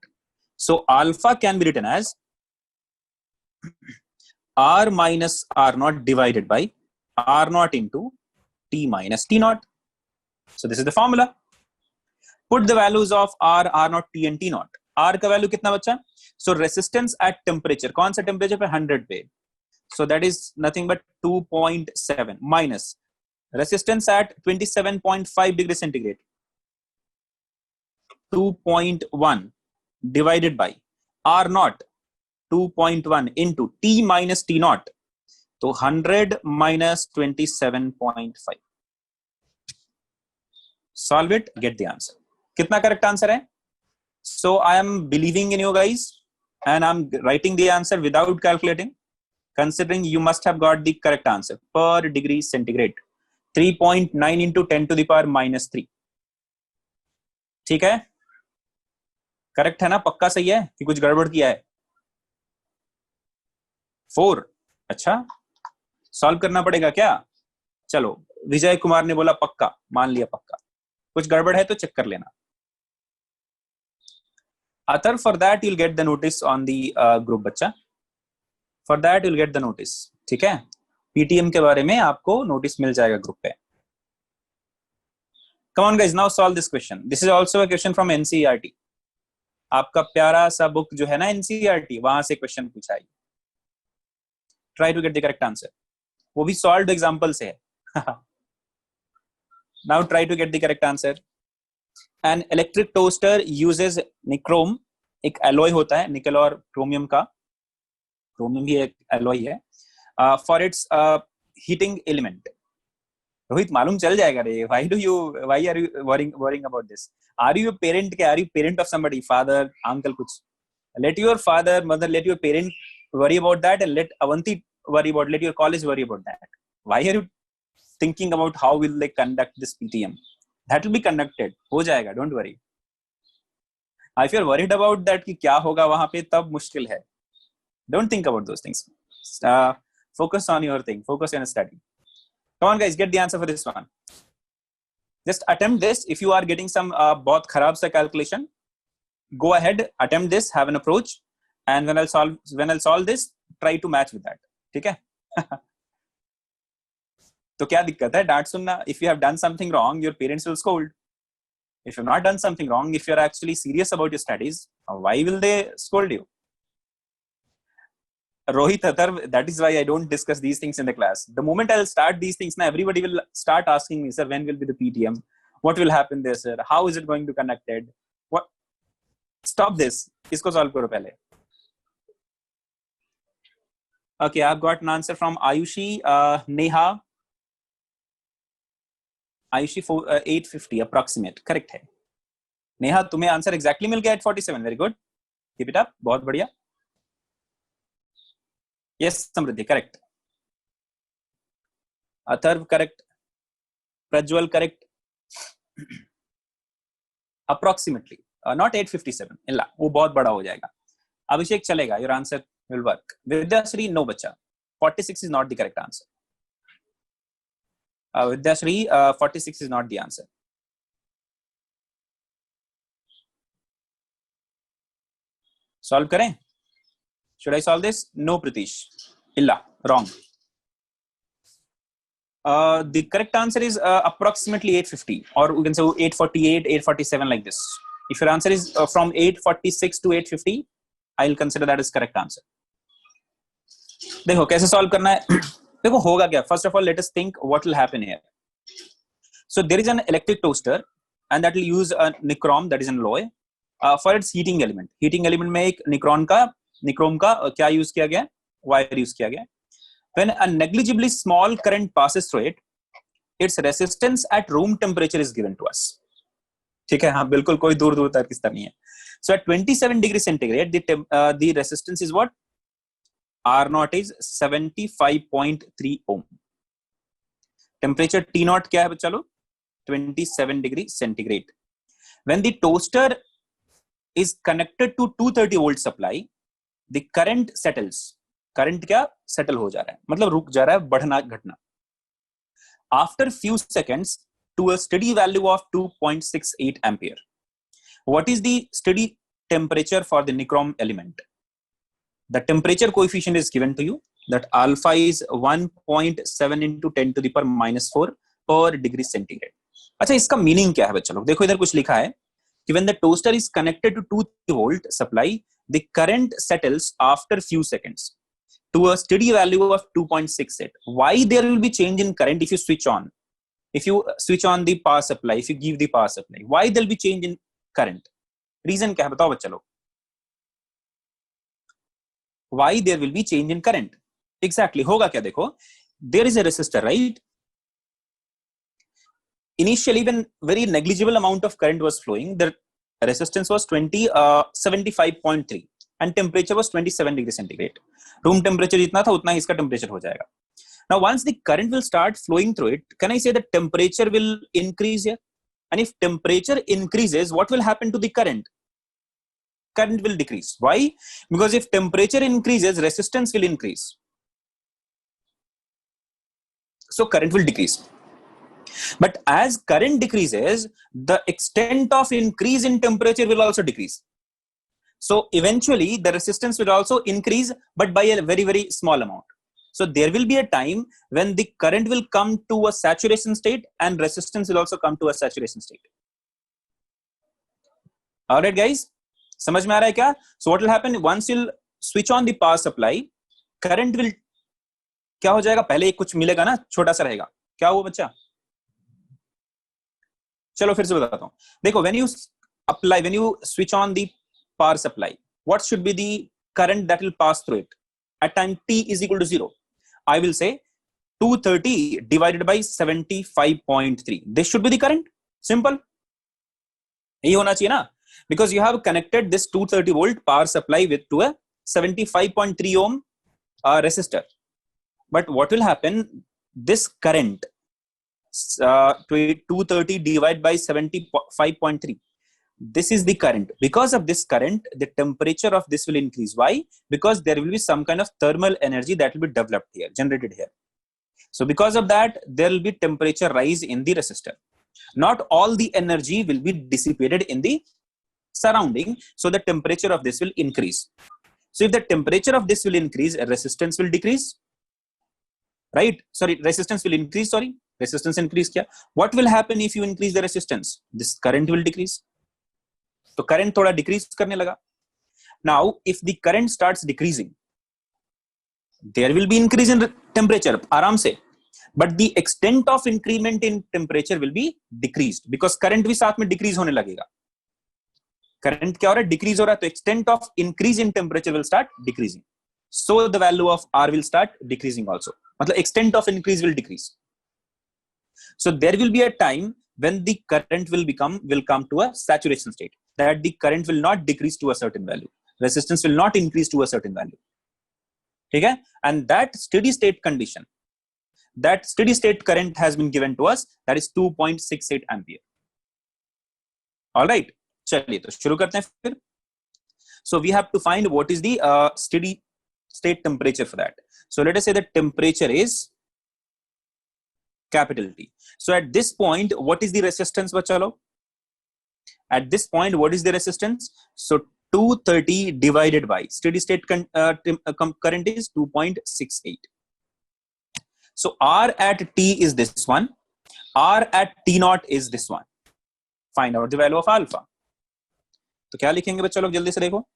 So alpha can be written as R minus R naught divided by R naught into T minus T naught. So this is the formula. Put the values of R, R naught, T and T naught. R का value कितना बच्चा? So resistance at temperature. कौन सा temperature पे? 100 पे. So that is nothing but 2.7 minus resistance at 27.5 degrees centigrade. 2.1 divided by R naught 2.1 into T minus T naught. So 100 minus 27.5. Solve it, get the answer. कितना correct answer है? So I am believing in you guys and I'm writing the answer without calculating, considering you must have got the correct answer per degree centigrade. 3.9 into 10 to the power minus 3. ठीक है? Correct है ना? पक्का सही है कि कुछ गड़बड़ किया है? 4. अच्छा, सॉल्व करना पड़ेगा क्या? चलो, विजय कुमार ने बोला पक्का, मान लिया पक्का. कुछ गड़बड़ है तो चेक कर लेना. Athar, for that you'll get the notice on the group बच्चा. For that you'll get the notice. ठीक है, PTM के बारे में आपको नोटिस मिल जाएगा ग्रुप पे. Come on guys, now solve this question. This is also a question from NCERT. आपका प्यारा सा बुक जो है ना NCERT, वहां से क्वेश्चन पूछा है. Try to get the correct answer. वो भी solved example से है. Now try to get the correct answer. An electric toaster uses nichrome, एक alloy होता है निकल और क्रोमियम का. क्रोमियम भी एक alloy है. For its heating element. Rohit मालूम चल जाएगा रे. Why are you worrying about this? Are you a parent? Are you parent of somebody? Father, uncle, कुछ? Let your father, mother, let your parent worry about that, and let Avanti let your college worry about that. Why are you thinking about how will they conduct this PTM? That will be conducted. हो जाएगा. Don't worry. If you are worried about that कि क्या होगा वहाँ पे, तब मुश्किल है. Don't think about those things. Focus on your thing. Focus on study. Come on guys, get the answer for this one. Just attempt this. If you are getting some बहुत खराब सा calculation, go ahead, attempt this, have an approach, and when I'll solve this, try to match with that. ठीक है? तो क्या दिक्कत है? डांट सुनना. If you have done something wrong, your parents will scold. If you have not done something wrong, if you are actually serious about your studies, why will they scold you? Rohit Athar, that is why I don't discuss these things in the class. The moment I'll start these things, now everybody will start asking me, sir, when will be the PTM? What will happen there, sir? How is it going to be conducted? What? Stop this. Isko solve karo pehle. Okay, I've got an answer from Ayushi, Neha. Ayushi 850 approximate. Correct है. Neha, तुम्हें answer exactly मिल गया 847. Very good. Keep it up. बहुत बढ़िया. Yes, Samriddhi, correct. Atharv, correct. Prajwal, correct. Approximately. Not 857. इल्ला, वो बहुत बड़ा हो जाएगा. Abhishek चलेगा. Your answer will work. Vidyashree, no बच्चा. 46 is not the correct answer. Vidyashree, 46 is not the answer. Solve करें? Should I solve this? No, Pritish. Illa, wrong. The correct answer is approximately 850, or we can say 848, 847, like this. If your answer is from 846 to 850, I'll consider that as correct answer. देखो कैसे solve करना है. देखो होगा क्या. First of all, let us think what will happen here. So there is an electric toaster, and that will use a nichrome, that is an alloy, for its heating element. Heating element में एक nichrome का क्या use किया गया? Wire use किया गया. When a negligibly small current passes through it, its resistance at room temperature is given to us. ठीक है, हाँ बिल्कुल कोई दूर तक किस तरह नहीं है. So at 27 degrees centigrade, the resistance is what? R0 is 75.3 ohm. Temperature T0 क्या है बच्चा लोग? 27 degrees centigrade. When the toaster is connected to 230 volt supply, the current settles. Current क्या settle हो जा रहा है, मतलब रुक जा रहा है, बढ़ना घटना. After few seconds to a steady value of 2.68 ampere. What is the steady temperature for the nichrome element? The temperature coefficient is given to you. That alpha is 1.7 into 10 to the power minus 4 per degree centigrade. अच्छा इसका meaning क्या है बच्चों लोग? देखो इधर कुछ लिखा है कि when the toaster is connected to 230 volt supply, the current settles after few seconds to a steady value of 2.68. Why there will be change in current if you switch on? If you switch on the power supply, if you give the power supply, why there will be change in current? Reason क्या है बताओ बच्चा लोग? Why there will be change in current? Exactly होगा क्या? देखो there is a resistor, right? Initially when very negligible amount of current was flowing, the resistance was 75.3 and temperature was 27 degrees centigrade. Room temperature जितना था उतना ही इसका temperature हो जाएगा. Now once the current will start flowing through it, can I say that temperature will increase here? And if temperature increases, what will happen to the current? Current will decrease. Why? Because if temperature increases, resistance will increase. So current will decrease. But as current decreases, the extent of increase in temperature will also decrease. So eventually the resistance will also increase, but by a very, very small amount. So there will be a time when the current will come to a saturation state and resistance will also come to a saturation state. All right guys, समझ में आ रहा है क्या? So what will happen once you'll switch on the power supply, current will क्या हो जाएगा? पहले कुछ मिलेगा ना, छोटा सा रहेगा. क्या हुआ बच्चा? चलो फिर से बताता हूं. देखो, when you switch on the power supply, what should be the current that will pass through it at time t is equal to 0? I will say 230 divided by 75.3. This should be the current. Simple. यही होना चाहिए ना, because you have connected this 230 volt power supply to a 75.3 ohm resistor. But what will happen? This current 230 divided by 75.3. This is the current. Because of this current, the temperature of this will increase. Why? Because there will be some kind of thermal energy that will be developed here, generated here. So because of that, there will be temperature rise in the resistor. Not all the energy will be dissipated in the surrounding, so the temperature of this will increase. So if the temperature of this will increase, resistance will decrease. Right? Sorry, resistance will increase. Sorry, resistance increase. Kya? What will happen if you increase the resistance? This current will decrease. तो current थोड़ा decrease करने लगा. Now if the current starts decreasing, there will be increase in temperature आराम से, but the extent of increment in temperature will be decreased, because current भी साथ में decrease होने लगेगा. करंट क्या हो रहा है? डिक्रीज हो रहा है, तो extent of increase in temperature will start decreasing. So the value of R will start decreasing also. मतलब extent of increase will decrease. So there will be a time when the current will come to a saturation state, that the current will not decrease to a certain value, resistance will not increase to a certain value. ठीक है? And that steady state condition, that steady state current has been given to us, that is 2.68 ampere. All right, चलिए तो शुरू करते हैं फिर. So we have to find what is the steady state temperature for that. So let us say the temperature is capital T. So at this point, what is the resistance, bachalo? At this point, what is the resistance? So 230 divided by steady state current is 2.68. So R at T is this one. R at T naught is this one. Find out the value of alpha. तो क्या लिखेंगे बच्चा लोग, जल्दी से देखो.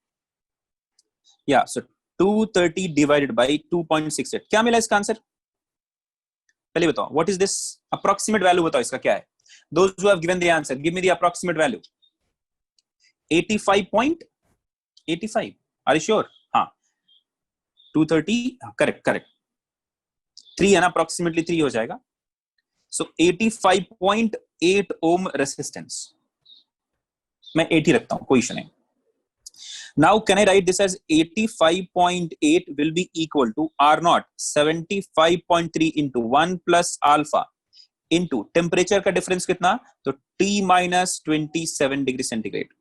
Yeah, so 230 divided by 2.68. क्या मिला इसका आंसर? पहले बताओ, what is this approximate value? बताओ इसका क्या है? Those who have given the answer, give me the approximate value. 85.85. Are you sure? हाँ, 230. Correct. 3 है ना, approximately 3 हो जाएगा. So 85.8 ohm resistance. मैं 80 रखता हूँ, कोई इशू नहीं. Now can I write this as 85.8 will be equal to R naught 75.3 into 1 plus alpha into temperature का difference कितना? तो T minus 27 degree centigrade.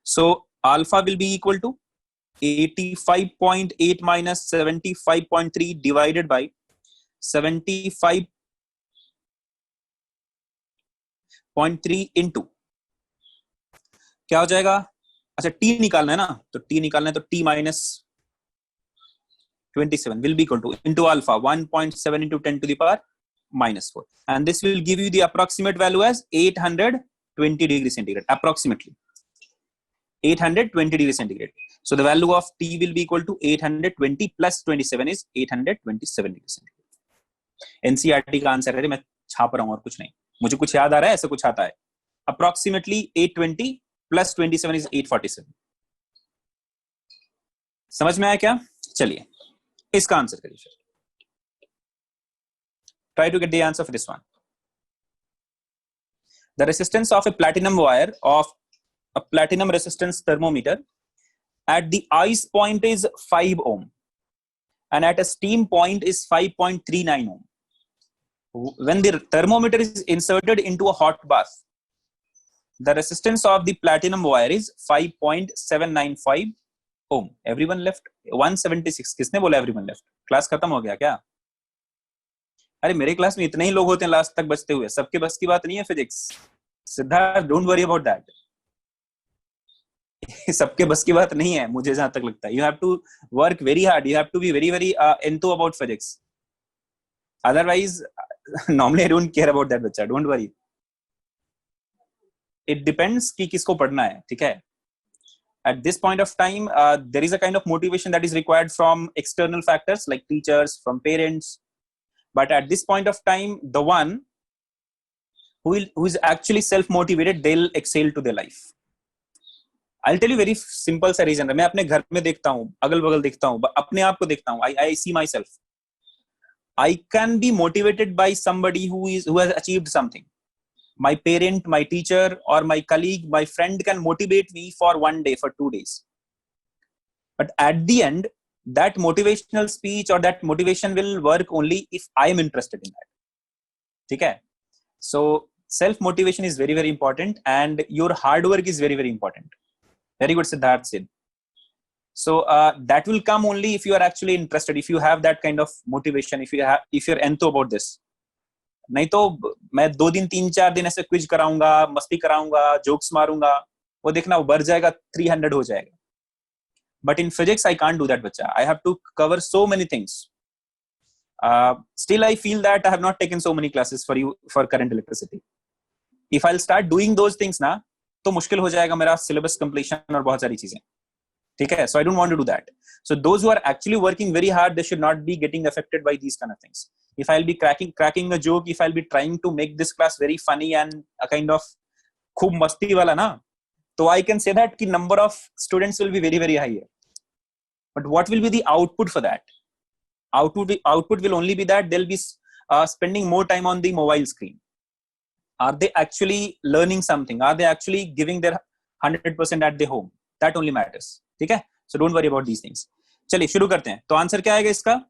So alpha will be equal to 85.8 minus 75.3 divided by 75.3 into क्या हो जाएगा? अच्छा, T निकालना है ना, तो T निकालना है, तो T minus 27 will be equal to into alpha 1.7 into 10 to the power minus 4, and this will give you the approximate value as 820 degree centigrade, approximately 820 degree centigrade. So the value of T will be equal to 820 plus 27 is 827 degree centigrade. NCERT का answer है, मैं छाप रहा हूं और कुछ नहीं, मुझे कुछ याद आ रहा है, ऐसा कुछ आता है. Approximately 820 plus 27 is 847. समझ में आया क्या? चलिए इसका आंसर करिए फिर. Try to get the answer for this one. The resistance of a platinum wire of a platinum resistance thermometer at the ice point is 5 ohm and at a steam point is 5.39 ohm. When the thermometer is inserted into a hot bath, the resistance of the platinum wire is 5.795 ohm. Everyone left? 176. किसने बोला everyone left? Class खत्म हो गया क्या? अरे मेरे class में इतने ही लोग होते हैं लास्ट तक बचते हुए, सबके बस की बात नहीं है physics. Siddharth, don't worry about that. सबके बस की बात नहीं है, मुझे जहां तक लगता है. You have to work very hard, you have to be very very into about physics. Otherwise, normally I don't care about that बच्चा. Don't worry. It depends कि किसको पढ़ना है, ठीक है. At this point of time, there is a kind of motivation that is required from external factors like teachers, from parents. But at this point of time, the one who is actually self-motivated, they'll excel to their life. I'll tell you very simple सा reason. मैं अपने घर में देखता हूँ, अगल बगल देखता हूँ, अपने आप को देखता हूँ. I see myself. I can be motivated by somebody who has achieved something. My parent, my teacher, or my colleague, my friend can motivate me for 1 day, for 2 days. But at the end, that motivational speech or that motivation will work only if I am interested in that. Okay? So self-motivation is very, very important, and your hard work is very, very important. Very good, Siddharth Sid. So that will come only if you are actually interested, if you have that kind of motivation, if you're enthused about this. नहीं तो मैं 2 दिन 3-4 दिन ऐसे quiz कराऊंगा, मस्ती कराऊंगा, jokes मारूंगा, वो देखना वो बढ़ जाएगा, 300 हो जाएगा. But in physics I can't do that, बच्चा. I have to cover so many things. Still I feel that I have not taken so many classes for you for current electricity. If I'll start doing those things ना, तो मुश्किल हो जाएगा मेरा syllabus completion और बहुत सारी चीजें. ठीक है? So I don't want to do that. So those who are actually working very hard, they should not be getting affected by these kind of things. If I'll be cracking a joke, if I'll be trying to make this class very funny and a kind of खूब मस्ती वाला ना, तो I can say that कि number of students will be very, very high. But what will be the output for that? Output will only be that they'll be spending more time on the mobile screen. Are they actually learning something? Are they actually giving their 100% at their home? That only matters. ठीक है? So don't worry about these things. चलिए शुरू करते हैं. तो answer क्या आएगा इसका?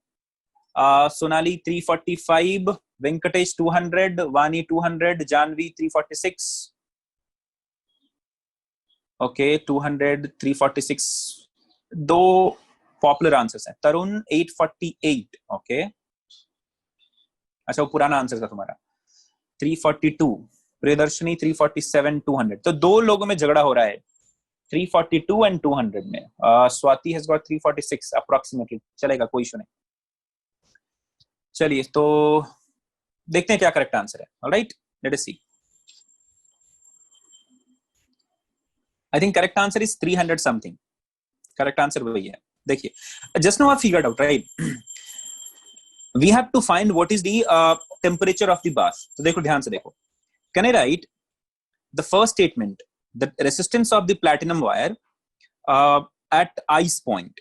सोनाली 345, वेंकटेश 200, वानी 200, जानवी 346. ओके, 200, 346. 2 पॉपुलर आंसर्स हैं. तरुण 848. ओके, अच्छा वो पुराना आंसर था तुम्हारा. 342, प्रियदर्शनी 347, 200. तो 2 लोगों में झगड़ा हो रहा है, 342 and 200 में. Swati has got 346 approximately. चलेगा, कोई इशू नहीं. चलिए तो देखते हैं क्या करेक्ट आंसर है. Alright, let us see. I think correct answer is 300 something. Correct answer वही है. देखिए, just now I figured out, right. We have to find what is the temperature of the bath. तो देखो, ध्यान से देखो. Can I write the first statement, the resistance of the platinum wire at ice point.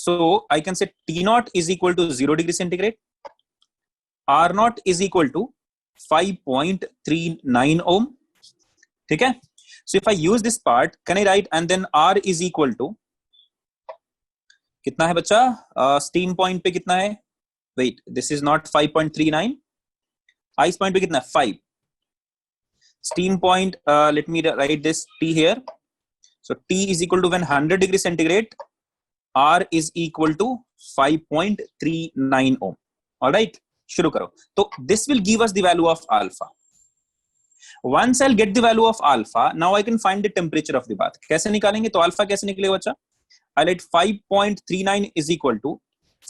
So I can say T naught is equal to 0 degree centigrade, R naught is equal to 5.39 ohm. ठीक है? So if I use this part, can I write, and then R is equal to कितना है बच्चा? Steam point पे कितना है? Wait, this is not 5.39. Ice point पे कितना है? 5. Steam point, let me write this T here. So T is equal to when 100 degree centigrade, R is equal to 5.39 ohm. All right, शुरू करो. So this will give us the value of alpha. Once I'll get the value of alpha, now I can find the temperature of the bath. कैसे निकालेंगे? तो alpha कैसे निकलेगा बच्चा? I'll let 5.39 is equal to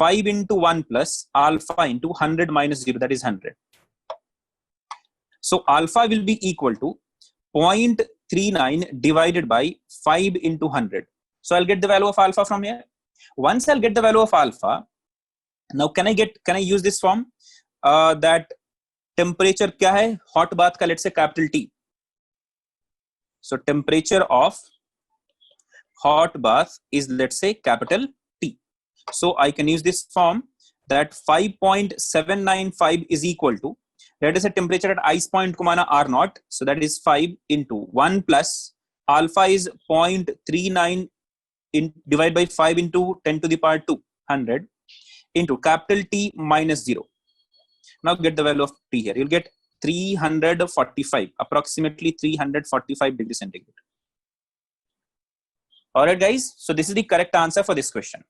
5 into 1 plus alpha into 100 minus 0, that is 100. So alpha will be equal to 0.39 divided by 5 into 100. So I'll get the value of alpha from here. Once I'll get the value of alpha, now can I use this form? That temperature क्या है? Hot bath का, let's say capital T. So temperature of hot bath is, let's say, capital T. So I can use this form that 5.795 is equal to, let us say temperature at ice point को माना R naught, so that is 5 into 1 plus alpha is 0.39 divided by 5 into 10 to the power 2, 100 into capital T minus 0. Now get the value of T here. You'll get 345, approximately 345 degrees centigrade. Alright guys, so this is the correct answer for this question.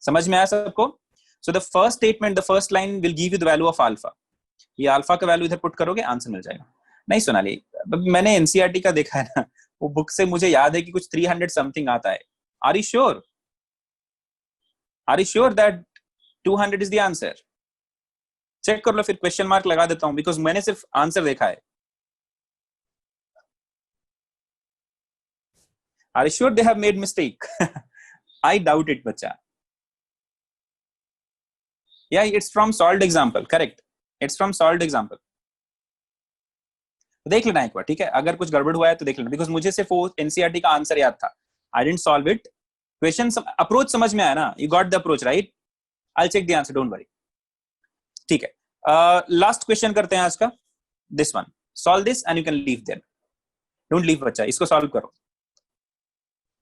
समझ में आया सबको? So the first statement, the first line will give you the value of alpha. ये alpha का value इधर put करोगे, answer मिल जाएगा. नहीं सोनाली, मैंने एनसीईआरटी का देखा है ना, वो बुक से मुझे याद है कि कुछ 300 समथिंग आता है. Are you sure? Are you sure that 200 is the answer? Check कर लो, फिर क्वेश्चन मार्क लगा देता हूं बिकॉज मैंने सिर्फ आंसर देखा है. Are you sure they have made mistake? I doubt it बच्चा. Yeah, it's from solved example. Correct. It's from solved example. देख लेना एक बार, ठीक है? अगर कुछ गड़बड़ हुआ है तो देख लेना, बिकॉज मुझे सिर्फ वो एनसीईआरटी का आंसर याद था. I didn't solve it. Question approach समझ में आया ना? You got the approach right? I check the answer, don't worry. ठीक है, लास्ट क्वेश्चन करते हैं आज का. This one, solve this and you can leave there. Don't leave बच्चा, इसको सॉल्व करो.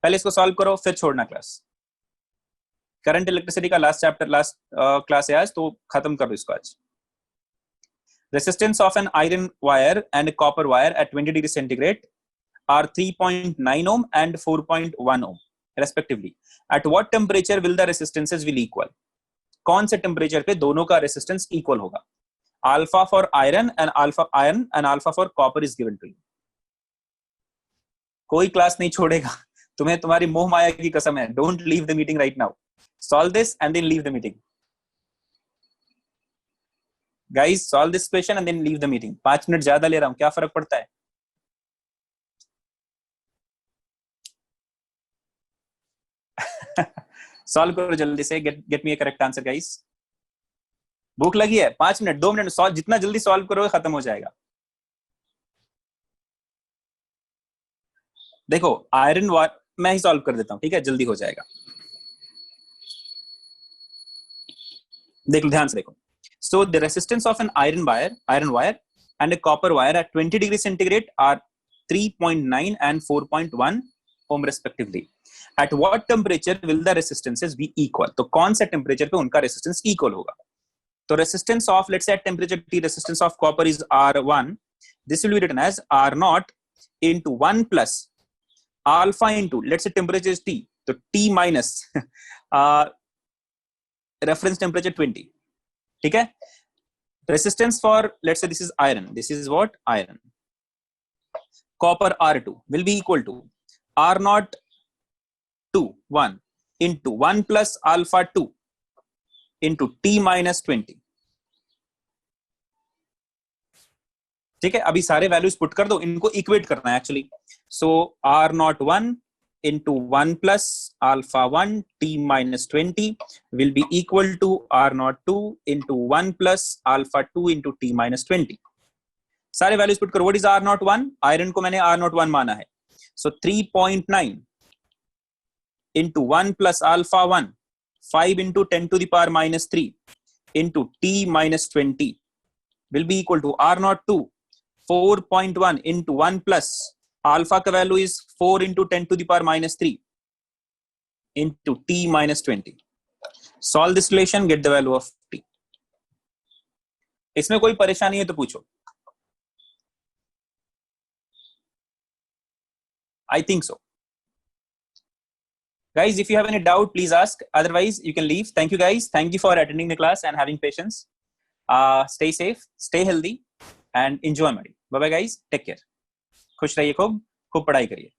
पहले इसको सॉल्व करो, फिर छोड़ना क्लास. करंट इलेक्ट्रिसिटी का लास्ट चैप्टर, लास्ट क्लास है आज, तो खत्म कर दो इसको आज. Resistance of an iron wire and a copper wire at 20 degree centigrade are 3.9 ohm and 4.1 ohm respectively. At what temperature will the resistances will equal? कौन से टेम्परेचर पे दोनों का रेसिस्टेंस इक्वल होगा? Alpha for iron and alpha for copper is given to you. कोई class नहीं छोड़ेगा तुम्हें, तुम्हारी मोह माया की कसम है. Don't leave the meeting right now. Solve this and then leave the meeting. Guys, solve this question and then leave the meeting. 5 minute ज्यादा ले रहा हूं, क्या फर्क पड़ता है? सॉल्व करो जल्दी से. Get me a correct answer guys. भूख लगी है? 5 मिनट, 2 मिनट, सॉल्व. जितना जल्दी सॉल्व करोगे खत्म हो जाएगा. देखो आयरन वायर मैं ही सॉल्व कर देता हूं, ठीक है? जल्दी हो जाएगा. देख लो, ध्यान से देखो. So the resistance of an iron wire and a copper wire at 20 degree centigrade are 3.9 and 4.1 ohm respectively. At what temperature will the resistances be equal? तो कौन से टेम्परेचर पे उनका रेसिस्टेंस इक्वल होगा? तो resistance of, let's say at temperature T, resistance of copper is R1. This will be written as R0 into 1 plus alpha into, let's say temperature is T, तो T minus reference temperature 20. ठीक है? Resistance for, let's say this is iron. This is what? Iron. Copper R2 will be equal to R0 2 1 into 1 plus alpha 2 into T minus 20. ठीक है? अभी सारे values put कर दो, इनको इक्वेट करना है actually. So R0 1 into 1 plus alpha 1 T minus 20 will be equal to R0 2 into 1 plus alpha 2 into T minus 20. सारे वैल्यूज पुट करो. What is R0 1? आयरन को मैंने R0 1 माना है. So 3.9 into 1 plus alpha 1, 5 into 10 to the power minus 3 into T minus 20 will be equal to R0 2 4.1 into 1 plus alpha का value is 4 into 10 to the power minus 3 into T minus 20. Solve this relation, get the value of T. इसमें कोई परेशानी है तो पूछो. I think so. Guys, if you have any doubt, please ask. Otherwise, you can leave. Thank you guys. Thank you for attending the class and having patience. Stay safe, stay healthy and enjoy. Bye bye guys. Take care. खुश रहिए, खूब पढ़ाई करिए.